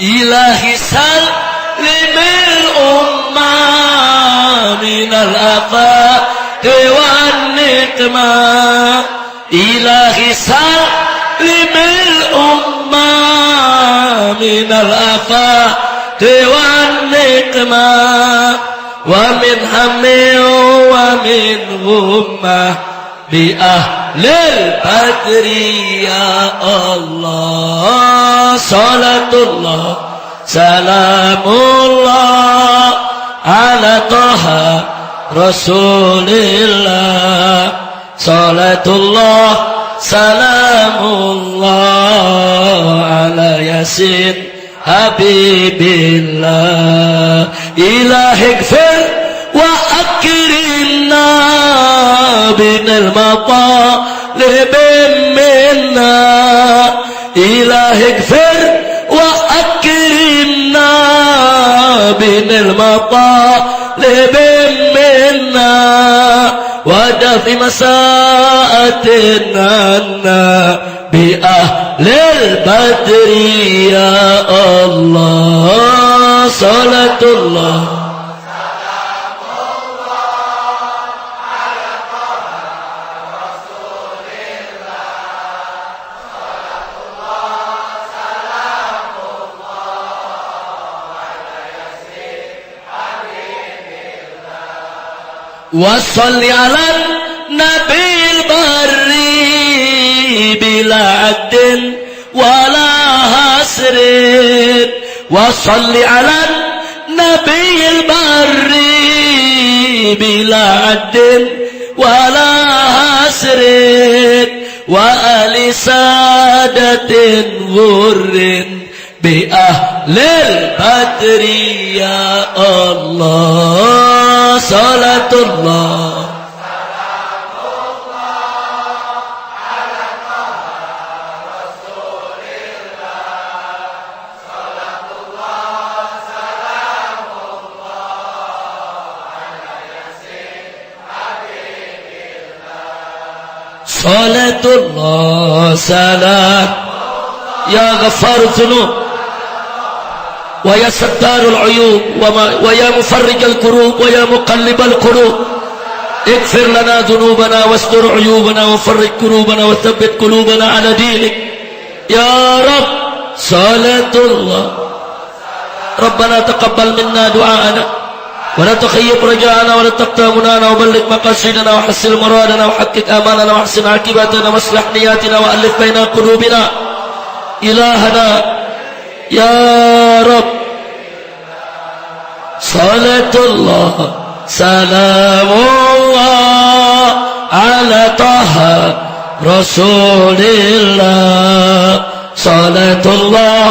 ilahi salimil ummah minal afati wan nikmah. Ilahi salimil ummah minal afati wan nikmah wa min hammin wa min ghummah bi ahlil badri ya Allah. Salatullah salamullah ala taha Rasulillah. Salatullah salamullah ala yasin habibillah. Ilahi gfir wa akrimna binal matalib minna. Ilahi gfir wa akrimna binal matalib minna wa dafi masa'atinna bi ahlil badri ya Allah. Salatullah wa salli ala nabil barri bila addin wala hasrin. Wa salli ala nabil barri bila addin wala hasrin wa ali sadatin ghurrin bi ahlil badri ya Allah. Salatullah ala taha Rasulillah. Salatullah salamullah ala yasin habibillah. Salatullah salam ya ghaffar dzunub wa ya sattarul uyub wa ya mufarrijal kurub wa ya muqallibal qulub اغفر لنا ذنوبنا واستر عيوبنا وفرج كروبنا وثبت قلوبنا على دينك يا رب. صلاة الله ربنا تقبل منا دعاءنا ولا تخيب رجاءنا ولا تقطع منانا وبلغ مقاصدنا وحسن مرادنا وحقق آمالنا واحسن عاقبتنا واصلح نياتنا وألف بين قلوبنا إلهنا يا رب. صلاة الله سلام الله على طه رسول الله. صلاة الله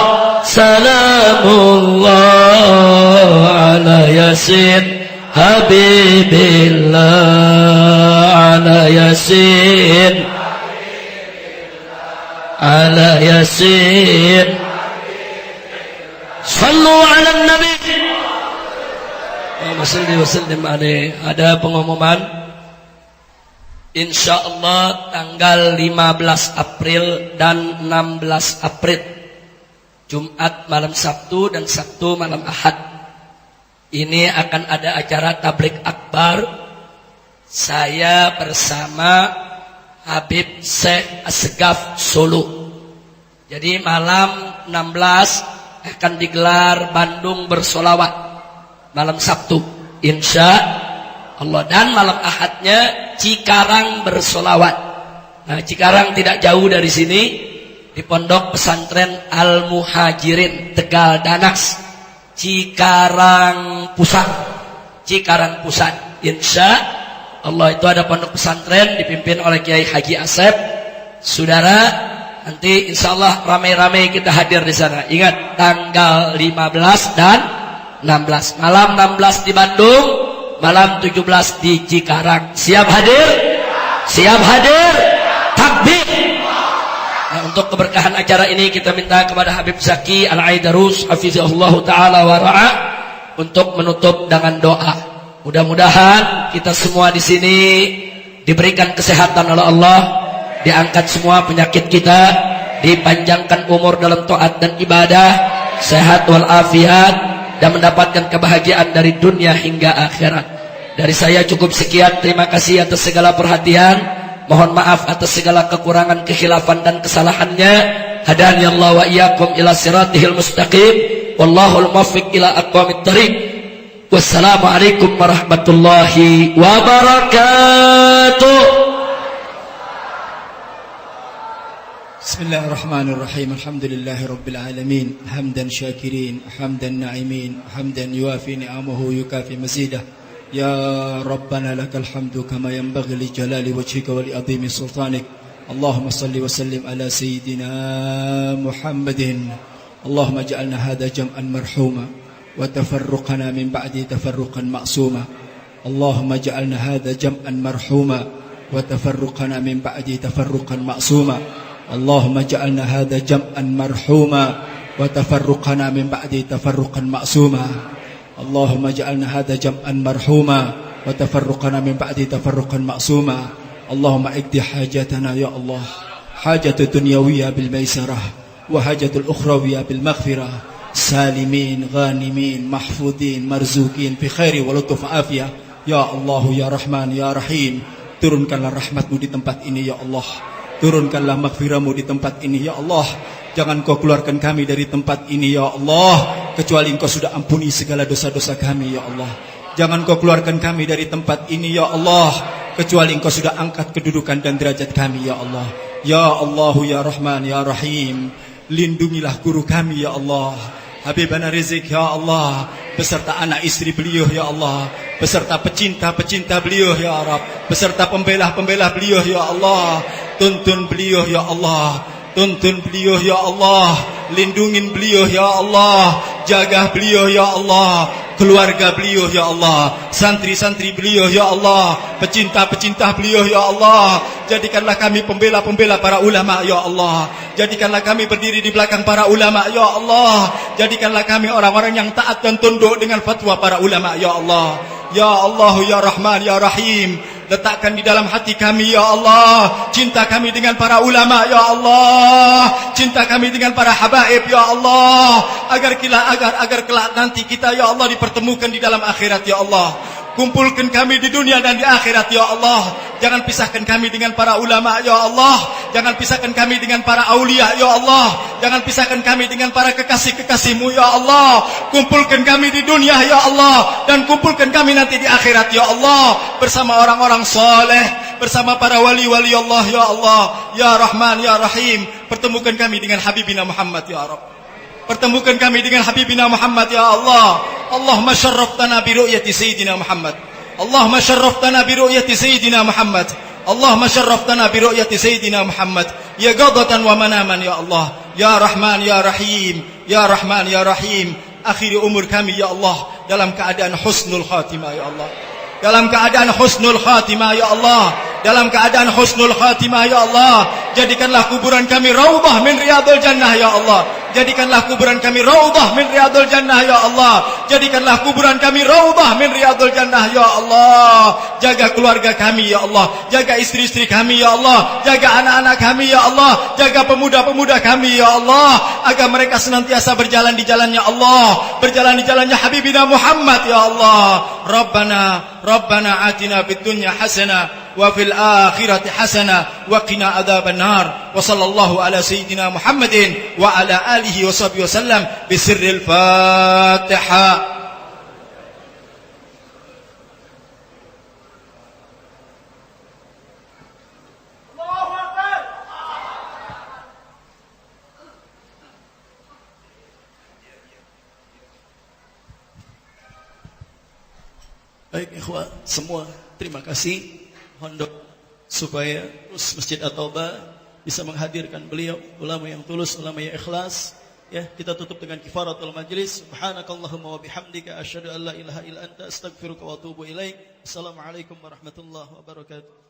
سلام الله على ياسين حبيب الله. على ياسين على ياسين صلوا على النبي. Ada pengumuman, insyaallah tanggal 15 April dan 16 April, Jumat malam Sabtu dan Sabtu malam Ahad, ini akan ada acara tablik akbar. Saya bersama Habib Syekh Asgaf Solo. Jadi malam 16 akan digelar Bandung bersolawat malam Sabtu insya Allah, dan malam Ahadnya Cikarang bersolawat. Nah, Cikarang tidak jauh dari sini, di Pondok Pesantren Al Muhajirin Tegal Danas, Cikarang Pusat. Insya Allah itu ada pondok pesantren dipimpin oleh Kiai Haji Asep. Saudara, nanti insya Allah ramai-ramai kita hadir di sana. Ingat tanggal 15 dan 16. Malam 16 di Bandung, malam 17 di Cikarang. Siap hadir? Siap hadir? Takbir. Nah, untuk keberkahan acara ini kita minta kepada Habib Zaki Al-Aidarus hafizahullah ta'ala wa ra'a untuk menutup dengan doa. Mudah-mudahan kita semua di sini diberikan kesehatan oleh Allah, diangkat semua penyakit kita, dipanjangkan umur dalam taat dan ibadah, sehat walafiat, dan mendapatkan kebahagiaan dari dunia hingga akhirat. Dari saya cukup sekian. Terima kasih atas segala perhatian. Mohon maaf atas segala kekurangan, kekhilafan dan kesalahannya. Hadani Allah wa iyyakum ila siratihil mustaqim. Wallahul muwaffiq ila aqwamit thariq. Wassalamualaikum warahmatullahi wabarakatuh. Bismillahirrahmanirrahim. Alhamdulillahi rabbil alamin. Hamdan syakirin, hamdan na'imin, hamdan yuafi ni'amahu yukafi mazidah. Ya Rabbana lakal hamdu kama yanbaghi li jalali wajhika wa li azimi sultanik. Allahumma salli wa sallim ala sayyidina Muhammadin. Allahumma ja'alna hadha jam'an marhuma wa tafarruqana min ba'di tafarruqan ma'suma. Allahumma ja'alna hadha jam'an marhuma wa tafarruqana min ba'di tafarruqan ma'suma. Allahumma ja'alna hadha jam'an marhuma wa tafarruqana min ba'di tafarruqan ma'suma. اللهم اجعلنا هذا جمعا مرحوما وتفرقنا من بعد تفرقا معصوما. اللهم اقض حاجتنا يا الله، حاجة الدنيوية بالميسرة وحاجة الأخروية بالمغفرة، سالمين غانمين محفوظين مرزوقين بخير ولطف عافية ya Allah ya Rahman ya Rahim. Turunkanlah rahmatmu di tempat ini ya Allah, turunkanlah maghfirahmu di tempat ini ya Allah. Jangan kau keluarkan kami dari tempat ini ya Allah kecuali engkau sudah ampuni segala dosa-dosa kami ya Allah. Jangan kau keluarkan kami dari tempat ini ya Allah kecuali engkau sudah angkat kedudukan dan derajat kami ya Allah. Ya Allah ya Rahman ya Rahim, lindungilah guru kami ya Allah, Habibana Rizik ya Allah, beserta anak istri beliau ya Allah, beserta pecinta-pecinta beliau ya Rabb, beserta pembela-pembela beliau ya Allah. Tuntun beliau ya Allah, tuntun beliau ya Allah, lindungin beliau ya Allah, jaga beliau ya Allah, keluarga beliau ya Allah, santri-santri beliau ya Allah, pecinta-pecinta beliau ya Allah. Jadikanlah kami pembela-pembela para ulama ya Allah, jadikanlah kami berdiri di belakang para ulama ya Allah, jadikanlah kami orang-orang yang taat dan tunduk dengan fatwa para ulama ya Allah. Ya Allah ya Rahman ya Rahim, letakkan di dalam hati kami ya Allah cinta kami dengan para ulama ya Allah, cinta kami dengan para habaib ya Allah, agar kelak nanti kita ya Allah dipertemukan di dalam akhirat ya Allah. Kumpulkan kami di dunia dan di akhirat ya Allah. Jangan pisahkan kami dengan para ulama ya Allah, jangan pisahkan kami dengan para aulia ya Allah, jangan pisahkan kami dengan para kekasih-kekasih-Mu ya Allah. Kumpulkan kami di dunia ya Allah, dan kumpulkan kami nanti di akhirat ya Allah bersama orang-orang saleh, bersama para wali-wali Allah ya Allah. Ya Rahman ya Rahim, pertemukan kami dengan Habibina Muhammad ya Rabb, pertemukan kami dengan Habibina Muhammad ya Allah. Allahumma syarraftana bi ru'yati sayyidina Muhammad, Allahumma syarraftana bi ru'yati sayyidina Muhammad, Allahumma syarraftana bi ru'yati sayyidina Muhammad, ya ghadatan wa manaman ya Allah. Ya Rahman ya Rahim, ya Rahman ya Rahim, akhiri umur kami ya Allah dalam keadaan husnul khatimah ya Allah, dalam keadaan husnul khatimah ya Allah, dalam keadaan husnul khatimah ya Allah. Jadikanlah kuburan kami raudhah min riyadul jannah ya Allah, jadikanlah kuburan kami raudhah min riyadul jannah ya Allah, jadikanlah kuburan kami raudhah min riyadul jannah ya Allah. Jaga keluarga kami ya Allah, jaga istri-istri kami ya Allah, jaga anak-anak kami ya Allah, jaga pemuda-pemuda kami ya Allah, agar mereka senantiasa berjalan di jalannya Allah, berjalan di jalannya Habibina Muhammad ya Allah. Rabbana atina fid dunya hasanah wa fil akhirati hasanah wa qina adzabannar. Wa sallallahu ala sayyidina Muhammadin wa ala alihi wa sahbihi wasallam bi sirril Fatihah. Baik ikhwah semua, terima kasih. Mohon doa supaya terus Masjid At-Taubah bisa menghadirkan beliau, ulama yang tulus, ulama yang ikhlas. Ya, kita tutup dengan kifaratul majlis. Subhanakallahumma wa bihamdika asyhadu an la ilaha illa anta astaghfiruka wa atubu ilaik. Assalamualaikum warahmatullahi wabarakatuh.